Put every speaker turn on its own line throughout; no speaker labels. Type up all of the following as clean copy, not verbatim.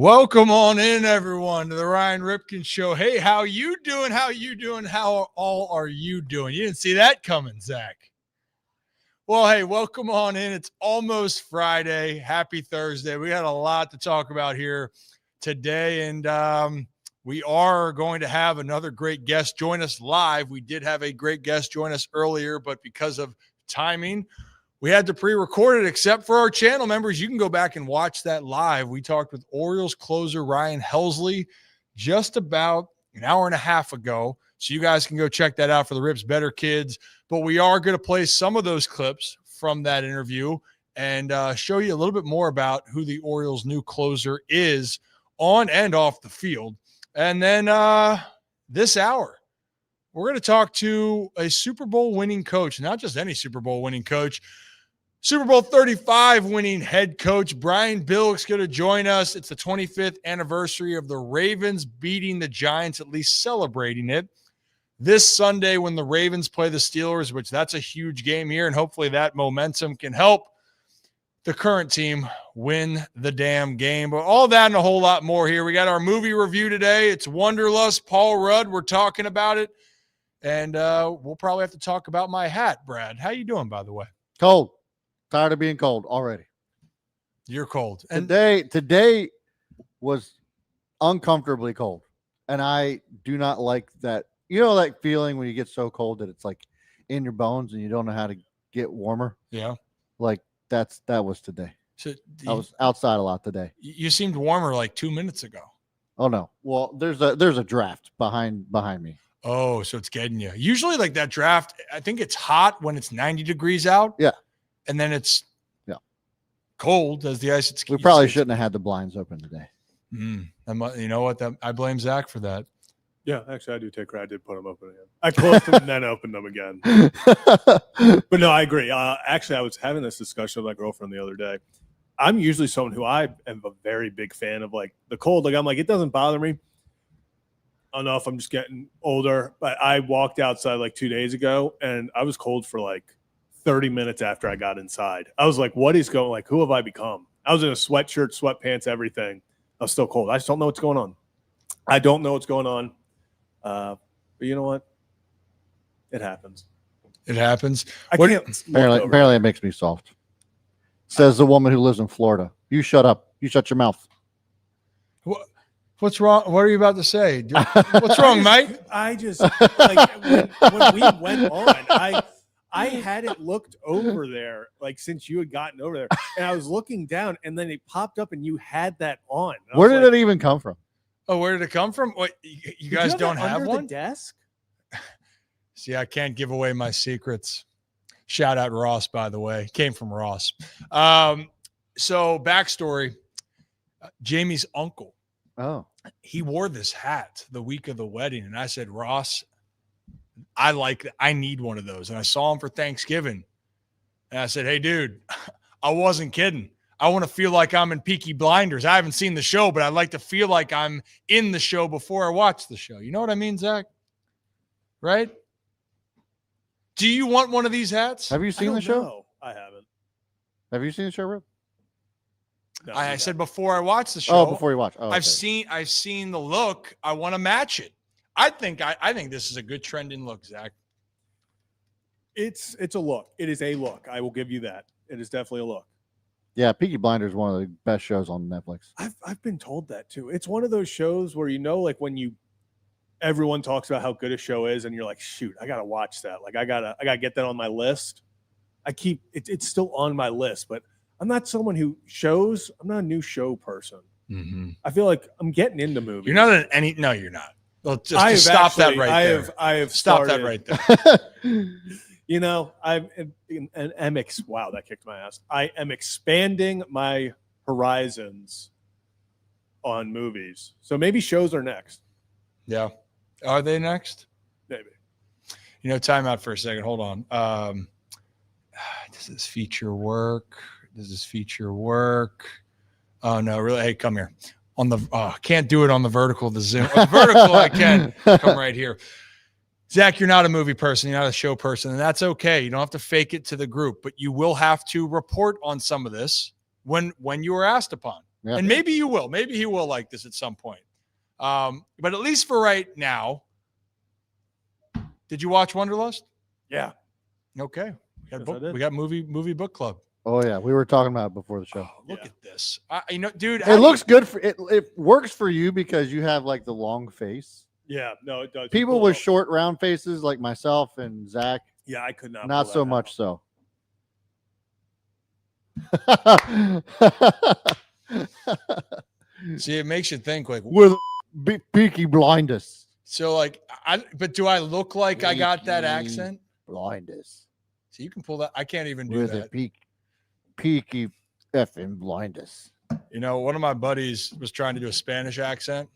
Welcome on in, everyone, to the Ryan Ripken Show. Hey, how you doing? How you doing? How all are you doing? You didn't see that coming, Zach. Well, hey, welcome on in. It's almost Friday. Happy Thursday. We got a lot to talk about here today, and we are going to have another great guest join us live. We did have a great guest join us earlier, but because of timing, we had to pre-record it, except for our channel members. You can go back and watch that live. We talked with Orioles closer Ryan Helsley just about an hour and a half ago. So you guys can go check that out for the Rips Better Kids. But we are going to play some of those clips from that interview and show you a little bit more about who the Orioles' new closer is on and off the field. And then this hour, we're going to talk to a Super Bowl winning coach, not just any Super Bowl winning coach, Super Bowl 35 winning head coach Brian Billick's going to join us. It's the 25th anniversary of the Ravens beating the Giants, at least celebrating it. This Sunday when the Ravens play the Steelers, which that's a huge game here, and hopefully that momentum can help the current team win the damn game. But all that and a whole lot more here. We got our movie review today. It's Wanderlust, Paul Rudd. We're talking about it. And we'll probably have to talk about my hat, Brad. How you doing, by the way?
Cold. Tired of being cold already.
You're cold. And
today was uncomfortably cold. And I do not like that. You know that feeling when you get so cold that it's like in your bones and you don't know how to get warmer?
Yeah.
Like that was today.
So
I was outside a lot today.
You seemed warmer like 2 minutes ago.
Oh no. Well, there's a draft behind me.
Oh, so it's getting you. Usually like that draft, I think it's hot when it's 90 degrees out.
Yeah.
And then it's cold as the ice.
We probably shouldn't have had the blinds open today.
You know what? I blame Zach for that.
Yeah, actually, I do take credit. I did put them open again. I closed them and then opened them again. But no, I agree. Actually, I was having this discussion with my girlfriend the other day. I'm usually someone who I am a very big fan of, like the cold. Like I'm like, it doesn't bother me. I don't know if I'm just getting older, but I walked outside like 2 days ago and I was cold for like 30 minutes after I got inside. I was like, what is going, like, who have I become? I was in a sweatshirt, sweatpants, everything. I was still cold. I just don't know what's going on. I don't know what's going on. But you know what? It happens.
It happens.
Apparently it makes me soft. Says the woman who lives in Florida. You shut up. You shut your mouth.
What's wrong? What are you about to say? What's wrong, Mike?
I just, like, when we went on, I hadn't looked over there, like, since you had gotten over there. And I was looking down, and then it popped up, and you had that on.
Where did it even come from?
Oh, where did it come from? What, you guys don't have
under
one?
The desk?
See, I can't give away my secrets. Shout out Ross, by the way. Came from Ross. So backstory, Jamie's uncle.
Oh.
He wore this hat the week of the wedding. And I said, Ross, I need one of those. And I saw him for Thanksgiving. And I said, hey, dude, I wasn't kidding. I want to feel like I'm in Peaky Blinders. I haven't seen the show, but I'd like to feel like I'm in the show before I watch the show. You know what I mean, Zach? Right? Do you want one of these hats?
Have you seen the show?
No, I haven't.
Have you seen the show, Rip?
No,
I said before I watch the show.
Oh, before you watch. Oh, okay.
I've seen the look. I want to match it. I think this is a good trending look, Zach.
It's a look. It is a look. I will give you that. It is definitely a look.
Yeah, Peaky Blinders is one of the best shows on Netflix.
I've been told that too. It's one of those shows where, you know, like when everyone talks about how good a show is and you're like, shoot, I gotta watch that. Like I gotta get that on my list. It's still on my list, but I'm not someone who shows. I'm not a new show person.
Mm-hmm.
I feel like I'm getting into movies.
You're not no, you're not. Well, just stop that right there.
I have
stop
started,
that right there.
You know, wow, that kicked my ass. I am expanding my horizons on movies. So maybe shows are next.
Yeah. Are they next?
Maybe.
You know, time out for a second. Hold on. Does this feature work? Oh, no, really? Hey, come here. Can't do it on the vertical, the Zoom. On the vertical, I can. Come right here. Zach, you're not a movie person. You're not a show person, and that's okay. You don't have to fake it to the group, but you will have to report on some of this when you are asked upon.
Yeah.
And maybe you will. Maybe he will like this at some point. But at least for right now, did you watch Wanderlust?
Yeah.
Okay.
Yes, I did.
We got movie book club.
Oh yeah, we were talking about it before the show.
Oh, look
Yeah.
at this. Dude,
It looks good for it. It works for you because you have like the long face.
Yeah. No, it does.
People with short, round faces like myself and Zach,
Yeah, I could not.
not
pull
so
that
much
out.
so.
see, it makes you think like
With Peaky Blinders.
so like but do I look like I got that accent?
Blinders.
So you can pull that. I can't even do
With
that.
a Peaky effing Blinders.
One of my buddies was trying to do a Spanish accent,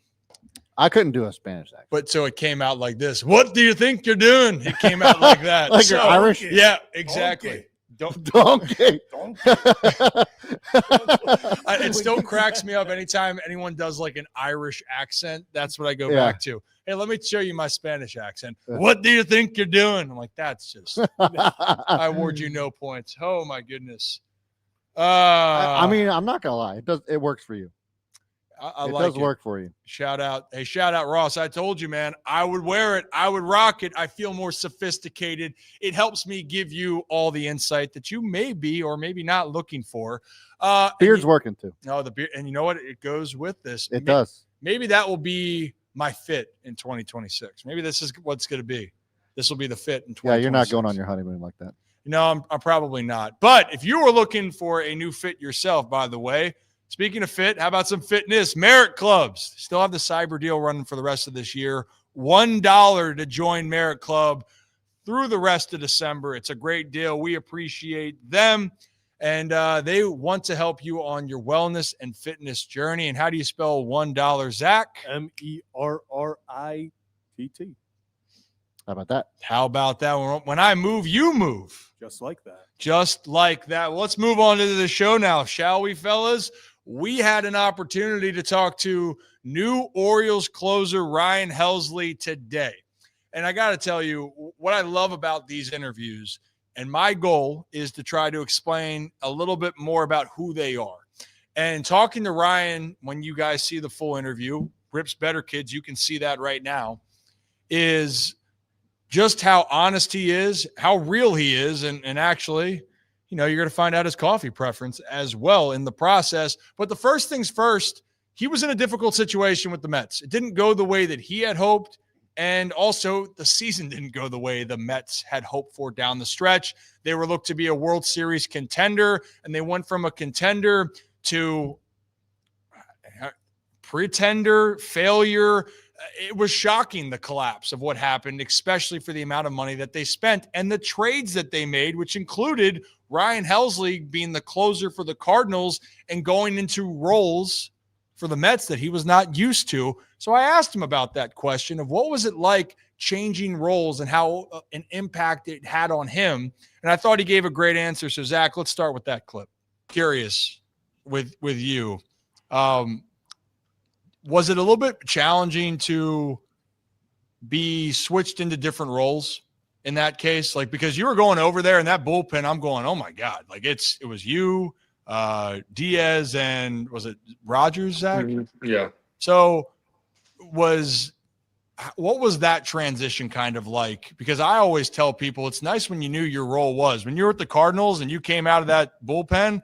I couldn't do a Spanish accent.
but so it came out like this. What do you think you're doing? It came out like that.
Like you're Irish?
Yeah, exactly. Don't
Donkey.
it still cracks me up anytime anyone does like an Irish accent. That's what I go
Yeah.
back to. Hey, let me show you my Spanish accent. What do you think you're doing? I'm like, that's just I award you no points. Oh my goodness.
I mean, I'm not gonna lie. It works for you.
I
It
like
does work for you.
Shout out Ross. I told you, man, I would wear it. I would rock it. I feel more sophisticated. It helps me give you all the insight that you may be or maybe not looking for.
Beard's working too.
No, the beard, and you know what? It goes with this.
It does.
Maybe that will be my fit in 2026. Maybe this is what's going to be. This will be the fit in 2026.
Yeah, you're not going on your honeymoon like that.
No, I'm probably not. But if you were looking for a new fit yourself, by the way, speaking of fit, how about some fitness? Merit Clubs still have the cyber deal running for the rest of this year. $1 to join Merit Club through the rest of December. It's a great deal. We appreciate them. And they want to help you on your wellness and fitness journey. And how do you spell $1, Zach?
MERRITT.
How about that?
How about that? When I move, you move.
Just like that.
Just like that. Well, let's move on to the show now, shall we, fellas? We had an opportunity to talk to new Orioles closer Ryan Helsley today. And I got to tell you, what I love about these interviews, and my goal is to try to explain a little bit more about who they are. And talking to Ryan, when you guys see the full interview, Rip's Better Kids, you can see that right now, is just how honest he is, how real he is, and actually, you're going to find out his coffee preference as well in the process. But the first things first, he was in a difficult situation with the Mets. It didn't go the way that he had hoped, and also the season didn't go the way the Mets had hoped for down the stretch. They were looked to be a World Series contender, and they went from a contender to pretender, failure. It was shocking, the collapse of what happened, especially for the amount of money that they spent and the trades that they made, which included Ryan Helsley being the closer for the Cardinals and going into roles for the Mets that he was not used to. So I asked him about that question of what was it like changing roles and how an impact it had on him. And I thought he gave a great answer. So Zach, let's start with that clip. Curious with you. Was it a little bit challenging to be switched into different roles in that case? Like, because you were going over there in that bullpen, I'm going, oh my God, like it was you, Diaz, and was it Rogers, Zach?
Mm-hmm. Yeah.
So what was that transition kind of like? Because I always tell people it's nice when you knew your role was. When you were at the Cardinals and you came out of that bullpen,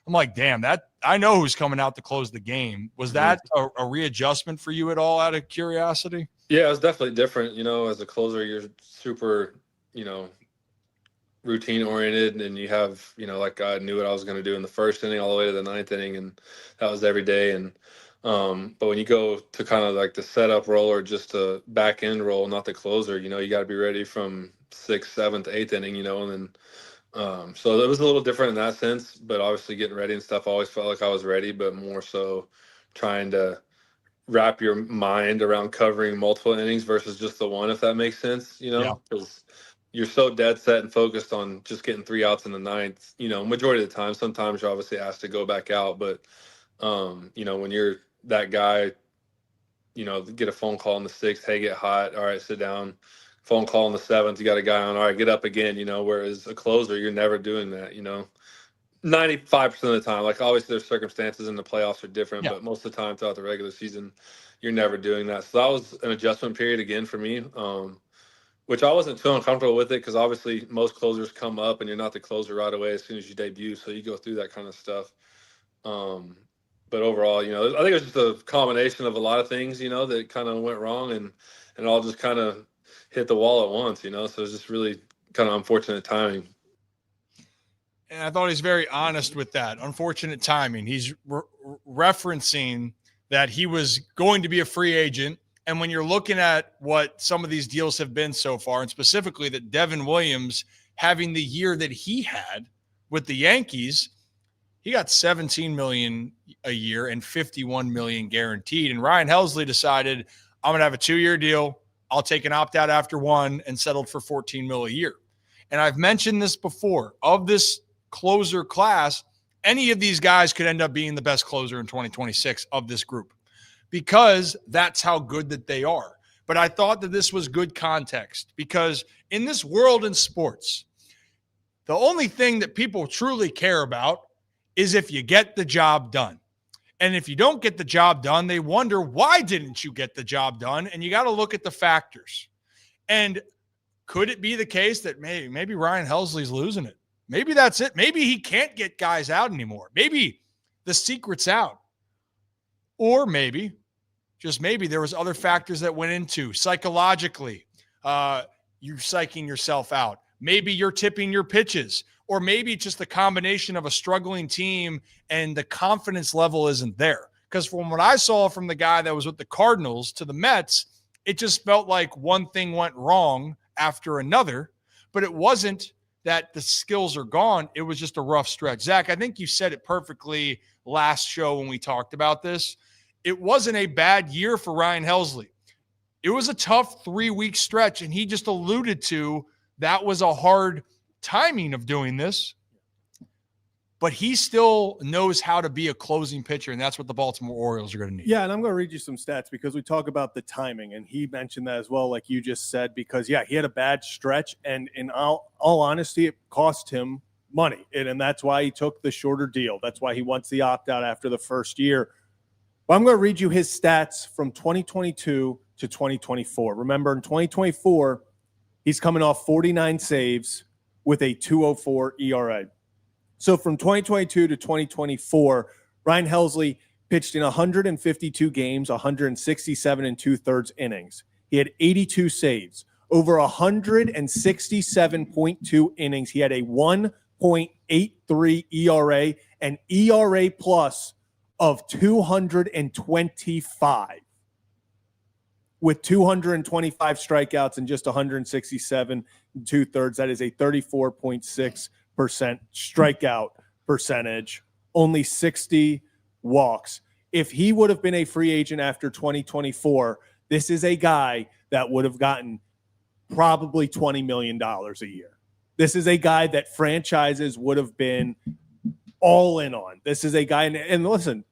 I'm like, damn, that I know who's coming out to close the game. Was that a readjustment for you at all, out of curiosity?
Yeah, it was definitely different. As a closer, you're super, routine oriented, and you have, like I knew what I was going to do in the first inning all the way to the ninth inning, and that was every day. And but when you go to kind of like the setup role or just a back end role, not the closer, you got to be ready from 6th, 7th, 8th inning, and then. So it was a little different in that sense, but obviously getting ready and stuff, I always felt like I was ready, but more so trying to wrap your mind around covering multiple innings versus just the one, if that makes sense, because you're so dead set and focused on just getting 3 outs in the ninth, majority of the time. Sometimes you're obviously asked to go back out, but, when you're that guy, get a phone call in the 6th, hey, get hot, all right, sit down. Phone call in the 7th, you got a guy on, all right, get up again, whereas a closer, you're never doing that, 95% of the time. Like, obviously there's circumstances and the playoffs are different,
Yeah.
but most of the time throughout the regular season, you're never doing that. So that was an adjustment period again for me, which I wasn't too uncomfortable with it, because obviously most closers come up and you're not the closer right away as soon as you debut. So you go through that kind of stuff. But overall, I think it was just a combination of a lot of things, that kind of went wrong, and it all just kind of hit the wall at once, so it was just really kind of unfortunate timing.
And I thought he's very honest with that. Unfortunate timing. He's referencing that he was going to be a free agent. And when you're looking at what some of these deals have been so far, and specifically that Devin Williams having the year that he had with the Yankees, he got $17 million a year and $51 million guaranteed. And Ryan Helsley decided, I'm going to have a 2-year deal. I'll take an opt-out after 1 and settled for $14 million a year. And I've mentioned this before. Of this closer class, any of these guys could end up being the best closer in 2026 of this group, because that's how good that they are. But I thought that this was good context, because in this world in sports, the only thing that people truly care about is if you get the job done. And if you don't get the job done, they wonder, why didn't you get the job done? And you got to look at the factors. And could it be the case that maybe Ryan Helsley's losing it? Maybe that's it. Maybe he can't get guys out anymore. Maybe the secret's out. Or maybe, just maybe, there was other factors that went into psychologically. You're psyching yourself out. Maybe you're tipping your pitches. Or maybe just the combination of a struggling team and the confidence level isn't there. Because from what I saw from the guy that was with the Cardinals to the Mets, it just felt like one thing went wrong after another. But it wasn't that the skills are gone. It was just a rough stretch. Zach, I think you said it perfectly last show when we talked about this. It wasn't a bad year for Ryan Helsley. It was a tough 3-week stretch, and he just alluded to that was a hard timing of doing this, but he still knows how to be a closing pitcher, and that's what the Baltimore Orioles are going to need.
Yeah, and I'm going to read you some stats, because we talk about the timing, and he mentioned that as well, like you just said, because, yeah, he had a bad stretch, and in all honesty, it cost him money, and that's why he took the shorter deal. That's why he wants the opt-out after the first year. But I'm going to read you his stats from 2022 to 2024. Remember, in 2024, he's coming off 49 saves with a 2.04 ERA. So from 2022 to 2024, Ryan Helsley pitched in 152 games, 167 and 2/3 innings. He had 82 saves, over 167.2 innings. He had a 1.83 ERA, and ERA plus of 225. With 225 strikeouts and just 167 and 2/3, that is a 34.6% strikeout percentage, only 60 walks. If he would have been a free agent after 2024, this is a guy that would have gotten probably $20 million a year. This is a guy that franchises would have been all in on. This is a guy, and listen,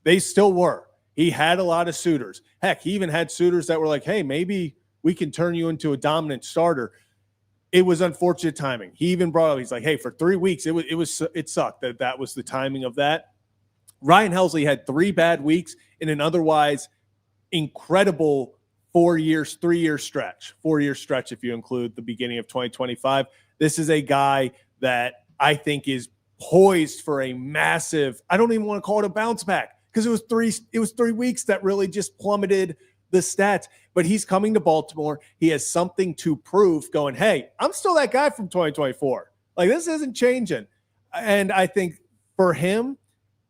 they still were. He had a lot of suitors. Heck, he even had suitors that were like, hey, maybe we can turn you into a dominant starter. It was unfortunate timing. He even brought up, he's like, hey, for 3 weeks, it sucked that was the timing of that. Ryan Helsley had 3 bad weeks in an otherwise incredible 3-year stretch. 4-year stretch if you include the beginning of 2025. This is a guy that I think is poised for a massive, I don't even want to call it a bounce back, because it was 3 weeks that really just plummeted the stats. But he's coming to Baltimore. He has something to prove, going, hey, I'm still that guy from 2024. Like, this isn't changing. And I think for him,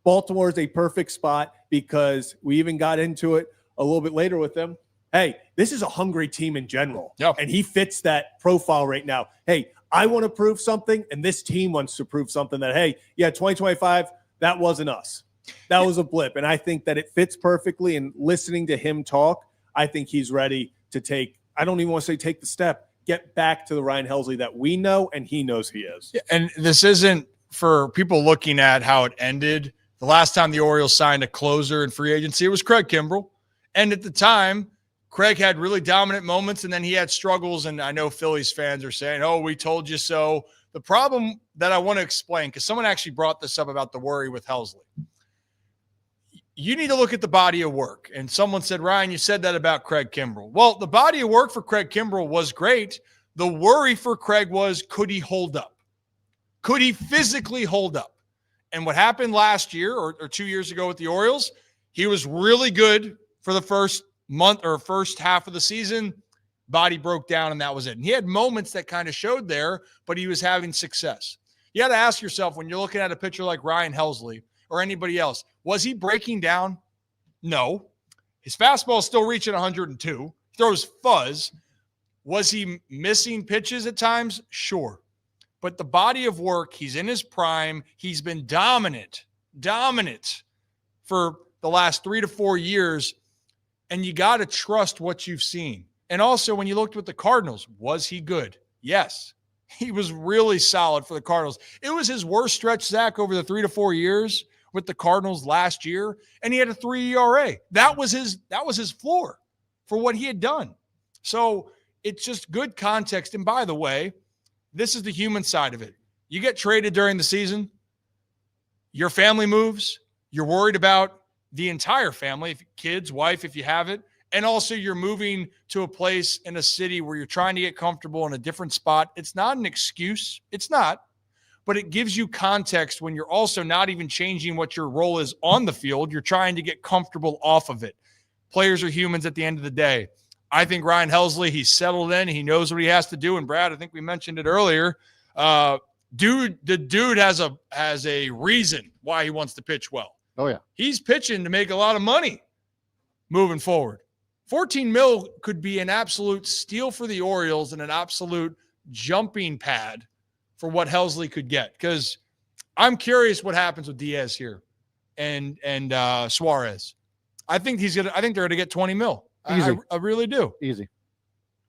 Baltimore is a perfect spot, because we even got into it a little bit later with them. Hey, this is a hungry team in general.
Yep.
And he fits that profile right now. Hey, I want to prove something, and this team wants to prove something that, hey, yeah, 2025, that wasn't us. That was a blip. And I think that it fits perfectly. And listening to him talk, I think he's ready to take, I don't even want to say take the step, get back to the Ryan Helsley that we know and he knows he is.
Yeah, and this isn't for people looking at how it ended. The last time the Orioles signed a closer in free agency, it was Craig Kimbrell. And at the time, Craig had really dominant moments, and then he had struggles. And I know Phillies fans are saying, oh, we told you so. The problem that I want to explain, because someone actually brought this up about the worry with Helsley. You need to look at the body of work. And someone said, Ryan, you said that about Craig Kimbrell. Well, the body of work for Craig Kimbrell was great. The worry for Craig was, could he hold up? Could he physically hold up? And what happened last year or 2 years ago with the Orioles, he was really good for the first month or first half of the season. Body broke down, and that was it. And he had moments that kind of showed there, but he was having success. You got to ask yourself, when you're looking at a pitcher like Ryan Helsley or anybody else, was he breaking down? No. His fastball is still reaching 102. Throws fuzz. Was he missing pitches at times? Sure. But the body of work, he's in his prime. He's been dominant for the last 3 to 4 years. And you got to trust what you've seen. And also, when you looked with the Cardinals, was he good? Yes. He was really solid for the Cardinals. It was his worst stretch, Zach, over the 3 to 4 years with the Cardinals last year, and he had a 3 ERA. That was his floor for what he had done. So it's just good context. And by the way, this is the human side of it. You get traded during the season, your family moves, you're worried about the entire family, kids, wife, if you have it, and also you're moving to a place in a city where you're trying to get comfortable in a different spot. It's not an excuse. It's not. But it gives you context when you're also not even changing what your role is on the field. You're trying to get comfortable off of it. Players are humans at the end of the day. I think Ryan Helsley, he's settled in. He knows what he has to do. And Brad, I think we mentioned it earlier. The dude has a reason why he wants to pitch well.
Oh, yeah.
He's pitching to make a lot of money moving forward. 14 mil could be an absolute steal for the Orioles and an absolute jumping pad for what Helsley could get. Because I'm curious what happens with Diaz here and Suarez. I think they're gonna get 20 mil. I really do.
Easy.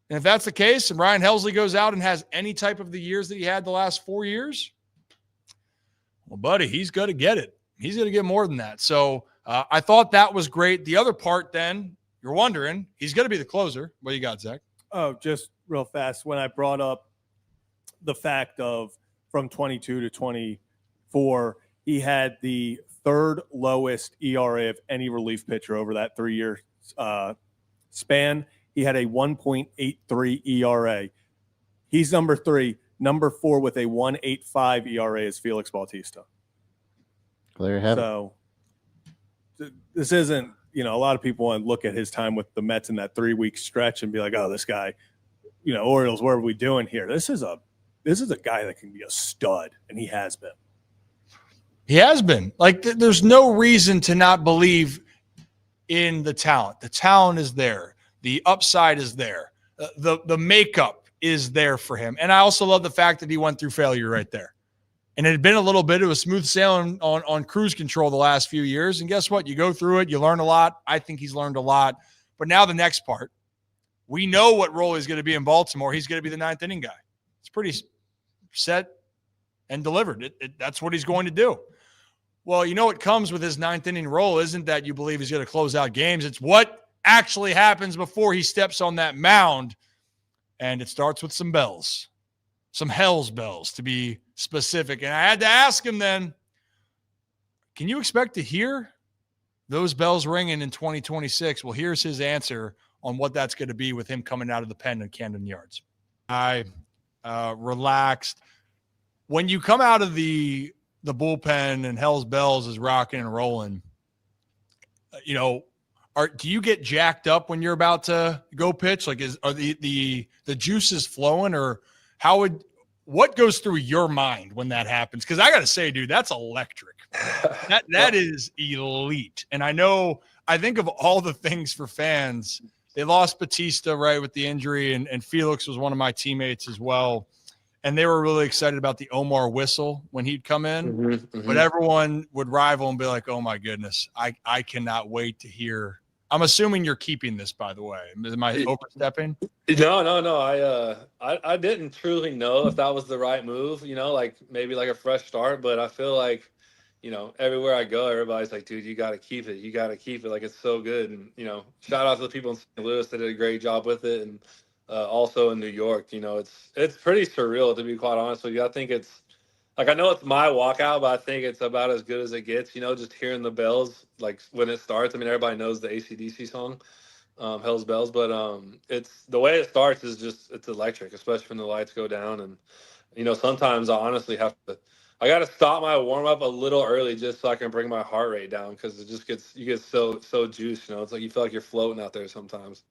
And if that's the case, and Ryan Helsley goes out and has any type of the years that he had the last 4 years, well, buddy, he's gonna get it. He's gonna get more than that. So I thought that was great. The other part, then, you're wondering, he's gonna be the closer. What you got, Zach?
Oh, just real fast. When I brought up the fact of from 22 to 24, he had the third lowest ERA of any relief pitcher over that 3-year span. He had a 1.83 ERA. He's number 3. Number 4 with a 1.85 ERA is Felix Bautista.
There you have it.
So this isn't, a lot of people want to look at his time with the Mets in that 3-week stretch and be like, oh, this guy, Orioles, what are we doing here? This is a guy that can be a stud, and he has been.
He has been. Like, there's no reason to not believe in the talent. The talent is there. The upside is there. The makeup is there for him. And I also love the fact that he went through failure right there. And it had been a little bit of a smooth sailing on cruise control the last few years. And guess what? You go through it. You learn a lot. I think he's learned a lot. But now the next part, we know what role he's going to be in Baltimore. He's going to be the 9th inning guy. It's pretty set and delivered. That's what he's going to do. Well, what comes with his 9th inning role isn't that you believe he's going to close out games. It's what actually happens before he steps on that mound. And it starts with some bells, some hell's bells to be specific. And I had to ask him then, can you expect to hear those bells ringing in 2026? Well, here's his answer on what that's going to be with him coming out of the pen in Camden Yards. I relaxed. When you come out of the bullpen and Hell's Bells is rocking and rolling, do you get jacked up when you're about to go pitch? Like, are the juices flowing, or what goes through your mind when that happens? Because I got to say, dude, that's electric. That is elite. And I think of all the things for fans. They lost Batista, right, with the injury, and Felix was one of my teammates as well. And they were really excited about the Omar whistle when he'd come in. Mm-hmm, mm-hmm. But everyone would rival and be like, oh, my goodness, I cannot wait to hear. I'm assuming you're keeping this, by the way. Am I overstepping?
No. I didn't truly know if that was the right move, like maybe like a fresh start. But I feel like, everywhere I go, everybody's like, dude, you got to keep it. You got to keep it. Like, it's so good. And, shout out to the people in St. Louis that did a great job with it. And also in New York. You know, it's pretty surreal, to be quite honest with you. I think it's like, I know it's my walkout, but I think it's about as good as it gets. You know, just hearing the bells like when it starts. I mean, everybody knows the AC/DC song, Hell's Bells, but it's the way it starts is just, it's electric, especially when the lights go down. And you know, sometimes I honestly have to. I got to stop my warm up a little early just so I can bring my heart rate down, because it just gets, you get so juiced. You know, it's like you feel like you're floating out there sometimes.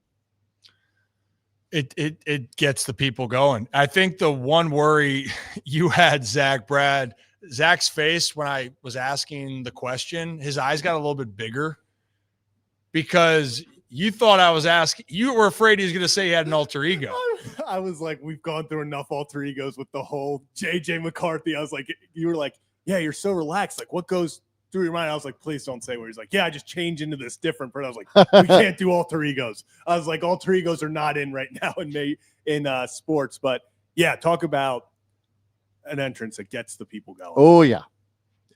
It gets the people going. I think the one worry you had, Zach's face when I was asking the question, his eyes got a little bit bigger because you thought I was asking. You were afraid he was going to say he had an alter ego.
I was like, we've gone through enough alter egos with the whole JJ McCarthy. I was like, you were like, yeah, you're so relaxed. Like, what goes through your mind? I was like, please don't say where. He's like, yeah, I just change into this different person. I was like, we can't do alter egos. I was like, alter egos are not in right now in sports. But yeah, talk about an entrance that gets the people going.
Oh yeah.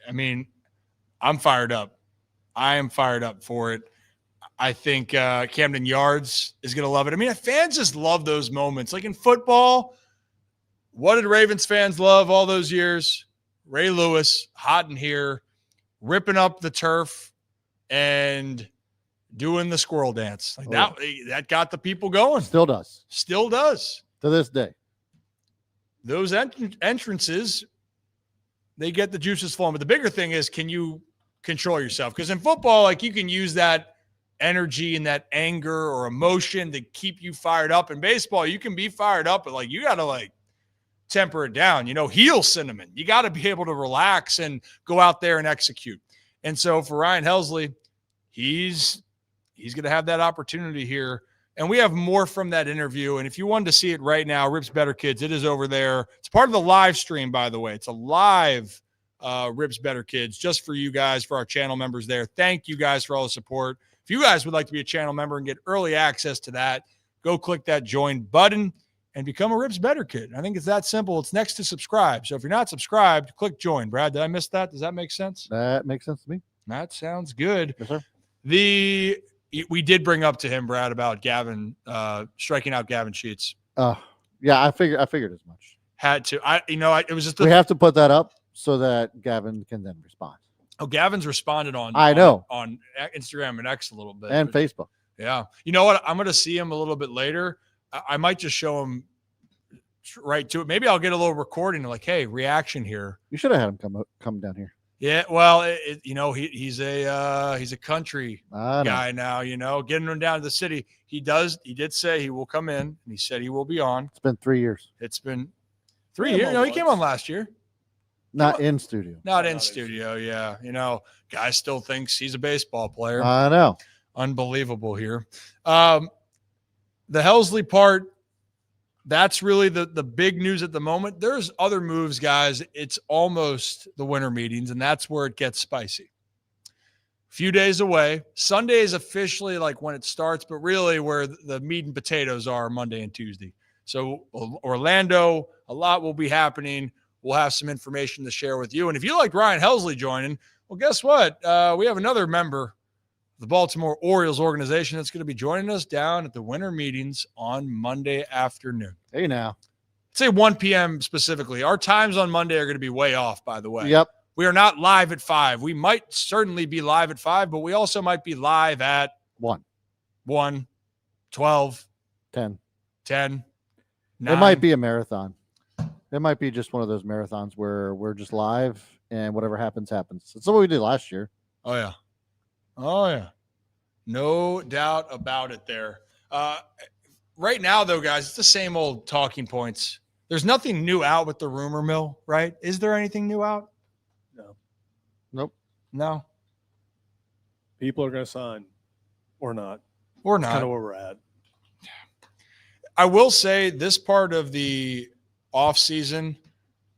I mean, I'm fired up. I am fired up for it. I think Camden Yards is going to love it. I mean, fans just love those moments. Like in football, what did Ravens fans love all those years? Ray Lewis, hot in here, ripping up the turf and doing the squirrel dance. Like that got the people going.
Still does.
Still does.
To this day.
Those entrances, they get the juices flowing. But the bigger thing is, can you control yourself? Because in football, like, you can use that energy and that anger or emotion to keep you fired up. In baseball, you can be fired up, but like, you got to like temper it down, you know, heel cinnamon. You got to be able to relax and go out there and execute. And so for Ryan Helsley, he's going to have that opportunity here. And we have more from that interview. And if you wanted to see it right now, Rips Better Kids, it is over there. It's part of the live stream, by the way. It's a live Rips Better Kids just for you guys, for our channel members there. Thank you guys for all the support. If you guys would like to be a channel member and get early access to that, go click that join button and become a Rips Better Kid. I think it's that simple. It's next to subscribe. So if you're not subscribed, click join. Brad, did I miss that? Does that make sense?
That makes sense to me.
That sounds good.
Yes, sir.
We did bring up to him, Brad, about Gavin striking out Gavin Sheets.
Yeah, I figured as much.
Had to. It was just
we have to put that up so that Gavin can then respond.
Oh, Gavin's responded on Instagram and X a little bit.
And Facebook.
Yeah. You know what? I'm going to see him a little bit later. I might just show him right to it. Maybe I'll get a little recording like, hey, reaction here.
You should have had him come down here.
Yeah. Well, he's a country guy now, you know, getting him down to the city. He did say he will come in, and he said he will be on.
It's been 3 years.
It's been 3 years. No, he came on last year.
Not in studio.
Not in studio, yeah. You know, guy still thinks he's a baseball player.
I know.
Unbelievable here. The Helsley part, that's really the big news at the moment. There's other moves, guys. It's almost the winter meetings, and that's where it gets spicy. Few days away. Sunday is officially like when it starts, but really where the meat and potatoes are Monday and Tuesday. So Orlando, a lot will be happening. We'll have some information to share with you. And if you like Ryan Helsley joining, well, guess what? We have another member of the Baltimore Orioles organization that's going to be joining us down at the winter meetings on Monday afternoon.
Hey, now.
Say 1 p.m. specifically. Our times on Monday are going to be way off, by the way.
Yep.
We are not live at 5. We might certainly be live at 5, but we also might be live at
1,
12,
10.
9.
It might be a marathon. It might be just one of those marathons where we're just live and whatever happens, happens. That's what we did last year.
Oh, yeah. Oh, yeah. No doubt about it there. Right now, though, guys, it's the same old talking points. There's nothing new out with the rumor mill, right? Is there anything new out?
No.
Nope.
No.
People are going to sign or not.
Or
That's
not.
kind of where we're at.
I will say this part of the offseason,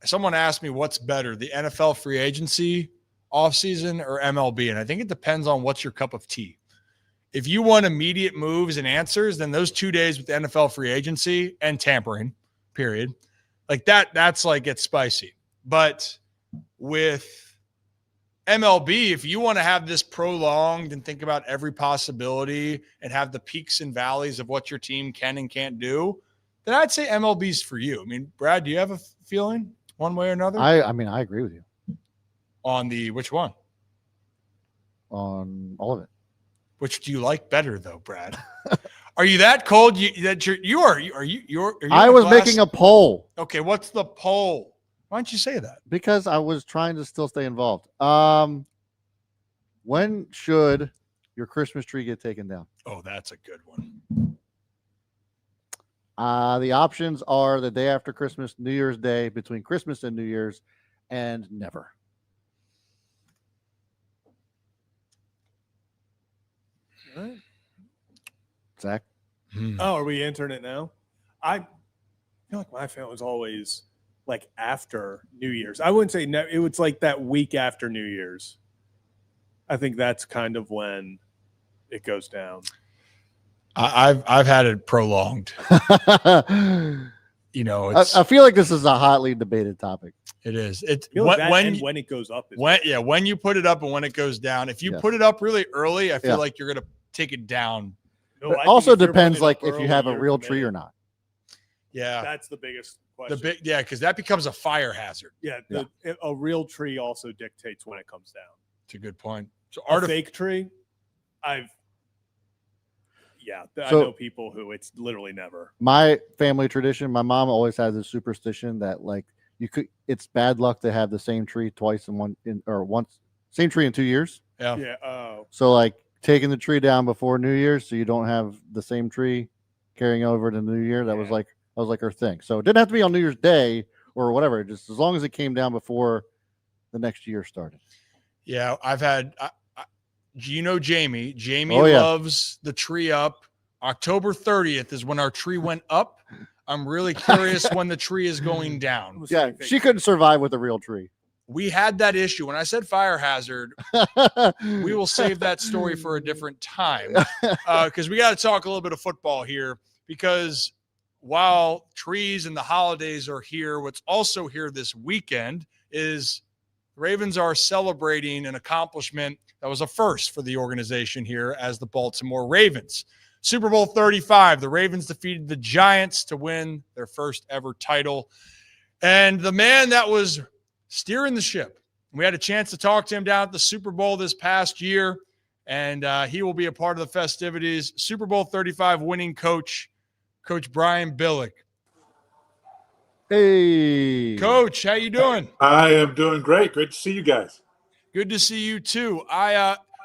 someone asked me what's better, the NFL free agency offseason or MLB? And I think it depends on what's your cup of tea. If you want immediate moves and answers, then those 2 days with the NFL free agency and tampering, period, like that's like it's spicy. But with MLB, if you want to have this prolonged and think about every possibility and have the peaks and valleys of what your team can and can't do, then I'd say MLB's for you. I mean, Brad, do you have a feeling one way or another
I mean, I agree with you
on which one?
on all of it.
Which do you like better, though, Brad? Are you that cold?
I was making a poll
Okay, what's the poll? Why don't you say that?
because I was trying to still stay involved. When should your Christmas tree get taken down?
Oh, that's a good one.
The options are the day after Christmas, New Year's Day, between Christmas and New Year's, and never.
All right.
Zach?
Oh, are we entering it now? I feel like my family's always like after New Year's. I wouldn't say it was like that week after New Year's. I think that's kind of when it goes down.
I've had it prolonged. You know,
I feel like this is a hotly debated topic.
it is. It's
I feel like
when
it goes up.
when you put it up and when it goes down. If you
Yes.
put it up really early, I feel
Yeah.
like you're gonna take it down.
No,
It
I think
also
if you're
depends,
putting it
like,
up
if you
early,
have a
you're
real tree
committed.
or not.
Yeah,
That's the biggest question.
because that becomes a fire hazard.
Yeah, a real tree also dictates when it comes down.
It's a good point. So
A fake tree, I
So-
know people who it's literally never.
My family tradition, my mom always has this superstition that, like, it's bad luck to have the same tree twice same tree in 2 years.
Yeah.
Yeah. Oh,
So, like, taking the tree down before New Year's so you don't have the same tree carrying over to New Year. That was like her thing. So it didn't have to be on New Year's Day or whatever, just as long as it came down before the next year started.
Yeah, I've had. You know, Jamie. Jamie
Oh, yeah.
loves the tree up. October 30th is when our tree went up. I'm really curious when the tree is going down.
Yeah, she couldn't survive with a real tree.
We had that issue. When I said fire hazard, we will save that story for a different time because we got to talk a little bit of football here because while trees and the holidays are here, what's also here this weekend is the Ravens are celebrating an accomplishment that was a first for the organization here as the Baltimore Ravens. Super Bowl 35, the Ravens defeated the Giants to win their first ever title. And the man that was steering the ship, we had a chance to talk to him down at the Super Bowl this past year, and he will be a part of the festivities. Super Bowl 35 winning coach Brian Billick.
Hey,
Coach, how you doing?
I am doing great. Great to see you guys.
Good to see you too.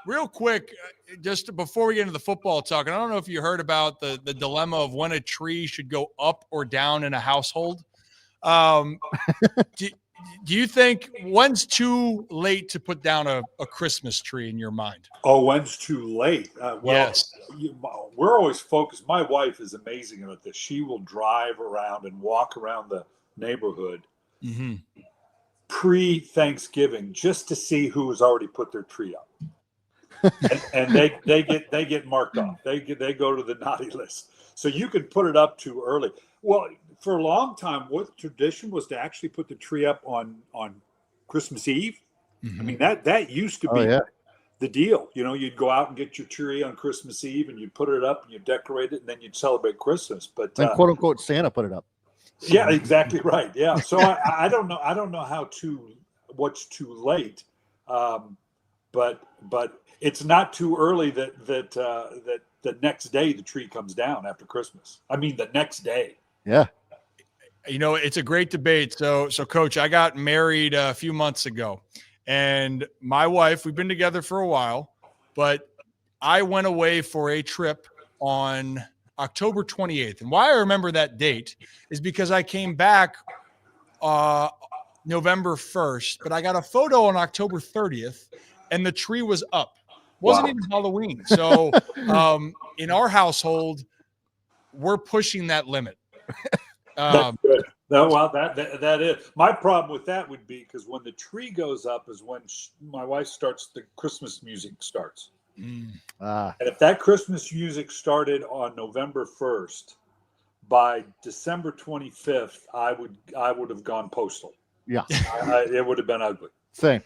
Real quick, just before we get into the football talk, and I don't know if you heard about the dilemma of when a tree should go up or down in a household. Do you think when's too late to put down a Christmas tree in your mind?
Oh, when's too late?
Yes.
We're always focused. My wife is amazing at this. She will drive around and walk around the neighborhood pre-Thanksgiving just to see who has already put their tree up. and they get marked off. They go to the naughty list. So you can put it up too early. Well, for a long time, what tradition was to actually put the tree up on Christmas Eve. I mean, that used to be the deal. You know, you'd go out and get your tree on Christmas Eve and you'd put it up and you'd decorate it and then you'd celebrate Christmas. But
and quote unquote Santa put it up.
Yeah, exactly right. Yeah. So I don't know. I don't know what's too late. But it's not too early that the next day the tree comes down after Christmas. I mean, the next day.
Yeah.
You know, it's a great debate. So Coach, I got married a few months ago, and my wife, we've been together for a while, but I went away for a trip on October 28th. And why I remember that date is because I came back November 1st, but I got a photo on October 30th, and the tree was up. Wasn't even Halloween. So in our household, we're pushing that limit.
That's good. That is. My problem with that would be because when the tree goes up is when my wife starts, the Christmas music starts. And if that Christmas music started on November 1st, by December 25th, I would have gone postal.
Yeah.
It would have been ugly.
Same.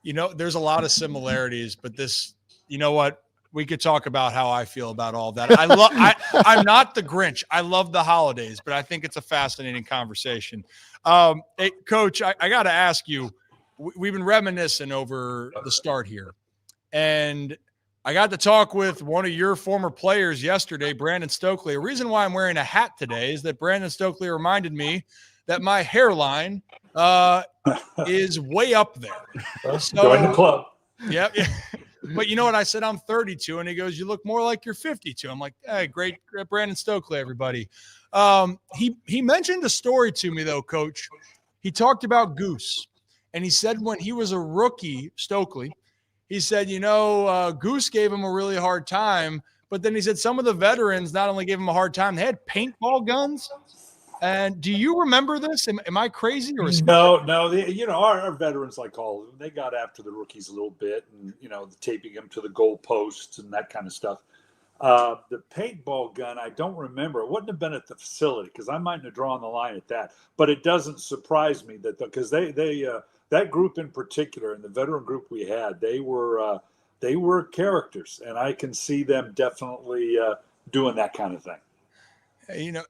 You know, there's a lot of similarities, but this, you know what? we could talk about how I feel about all that. I'm not the Grinch. I love the holidays, but I think it's a fascinating conversation. Hey, Coach, I got to ask you, we've been reminiscing over the start here, and I got to talk with one of your former players yesterday, Brandon Stokely. The reason why I'm wearing a hat today is that Brandon Stokely reminded me that my hairline is way up there. So,
join the club.
Yeah. But you know what? I said I'm 32, and he goes, "You look more like you're 52." I'm like, "Hey, great Brandon Stokely, everybody." He mentioned a story to me though, Coach. He talked about Goose, and he said when he was a rookie, Stokely, he said, Goose gave him a really hard time, but then he said some of the veterans not only gave him a hard time, they had paintball guns. And do you remember this? Am I crazy or is
No. Our veterans, like all of them, they got after the rookies a little bit, and taping them to the goal posts and that kind of stuff. The paintball gun, I don't remember. It wouldn't have been at the facility because I mightn't have drawn the line at that. But it doesn't surprise me because they that group in particular, and the veteran group we had, they were characters, and I can see them definitely doing that kind of thing.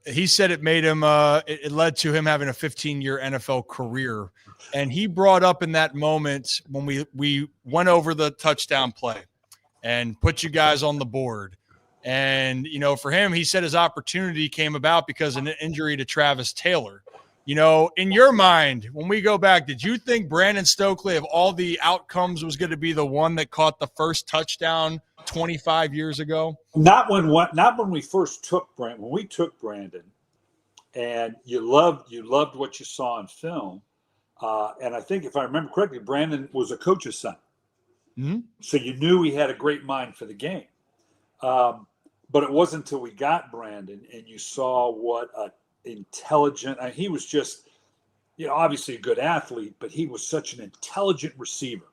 He said it made him it led to him having a 15-year NFL career. And he brought up in that moment when we went over the touchdown play and put you guys on the board. And, for him, he said his opportunity came about because of an injury to Travis Taylor. In your mind, when we go back, did you think Brandon Stokely, of all the outcomes, was going to be the one that caught the first touchdown 25 years ago?
Not when we first took Brandon. When we took Brandon, and you loved what you saw in film, and I think if I remember correctly, Brandon was a coach's son, so you knew he had a great mind for the game. But it wasn't until we got Brandon and you saw what a intelligent. He was just, obviously a good athlete, but he was such an intelligent receiver,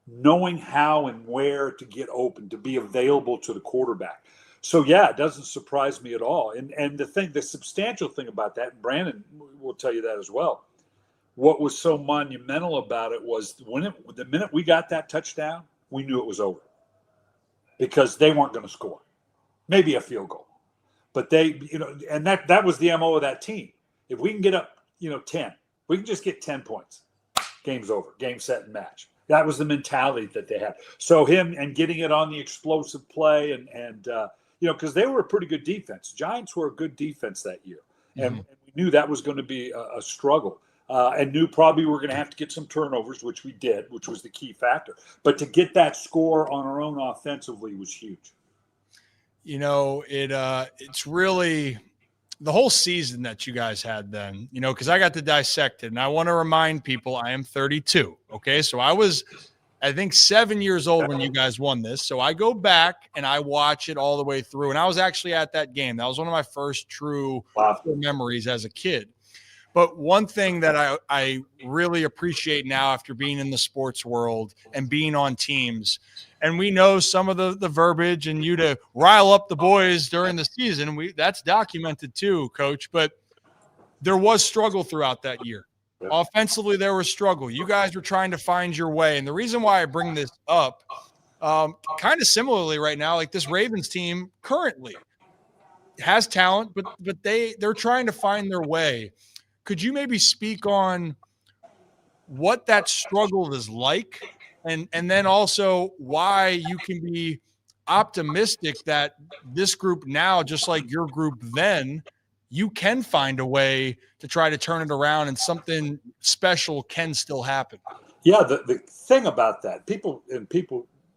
knowing how and where to get open, to be available to the quarterback. So yeah, it doesn't surprise me at all. And the substantial thing about that, and Brandon will tell you that as well. What was so monumental about it was the minute we got that touchdown, we knew it was over because they weren't going to score, maybe a field goal, but they, and that was the MO of that team. If we can get up, 10, we can just get 10 points. Game's over. Game, set, and match. That was the mentality that they had. So him and getting it on the explosive play and because they were a pretty good defense. Giants were a good defense that year. And we knew that was going to be a struggle and knew probably we were going to have to get some turnovers, which we did, which was the key factor. But to get that score on our own offensively was huge.
It's really the whole season that you guys had then, because I got to dissect it. And I want to remind people I am 32. Okay. So I was, I think, 7 years old when you guys won this. So I go back and I watch it all the way through. And I was actually at that game. That was one of my first true memories as a kid. But one thing that I really appreciate now after being in the sports world and being on teams, and we know some of the verbiage and you to rile up the boys during the season, that's documented too, Coach. But there was struggle throughout that year. Yeah. Offensively, there was struggle. You guys were trying to find your way. And the reason why I bring this up, kind of similarly right now, like this Ravens team currently has talent, but they're trying to find their way. Could you maybe speak on what that struggle is like and then also why you can be optimistic that this group now, just like your group then, you can find a way to try to turn it around and something special can still happen?
Yeah, the thing about that, people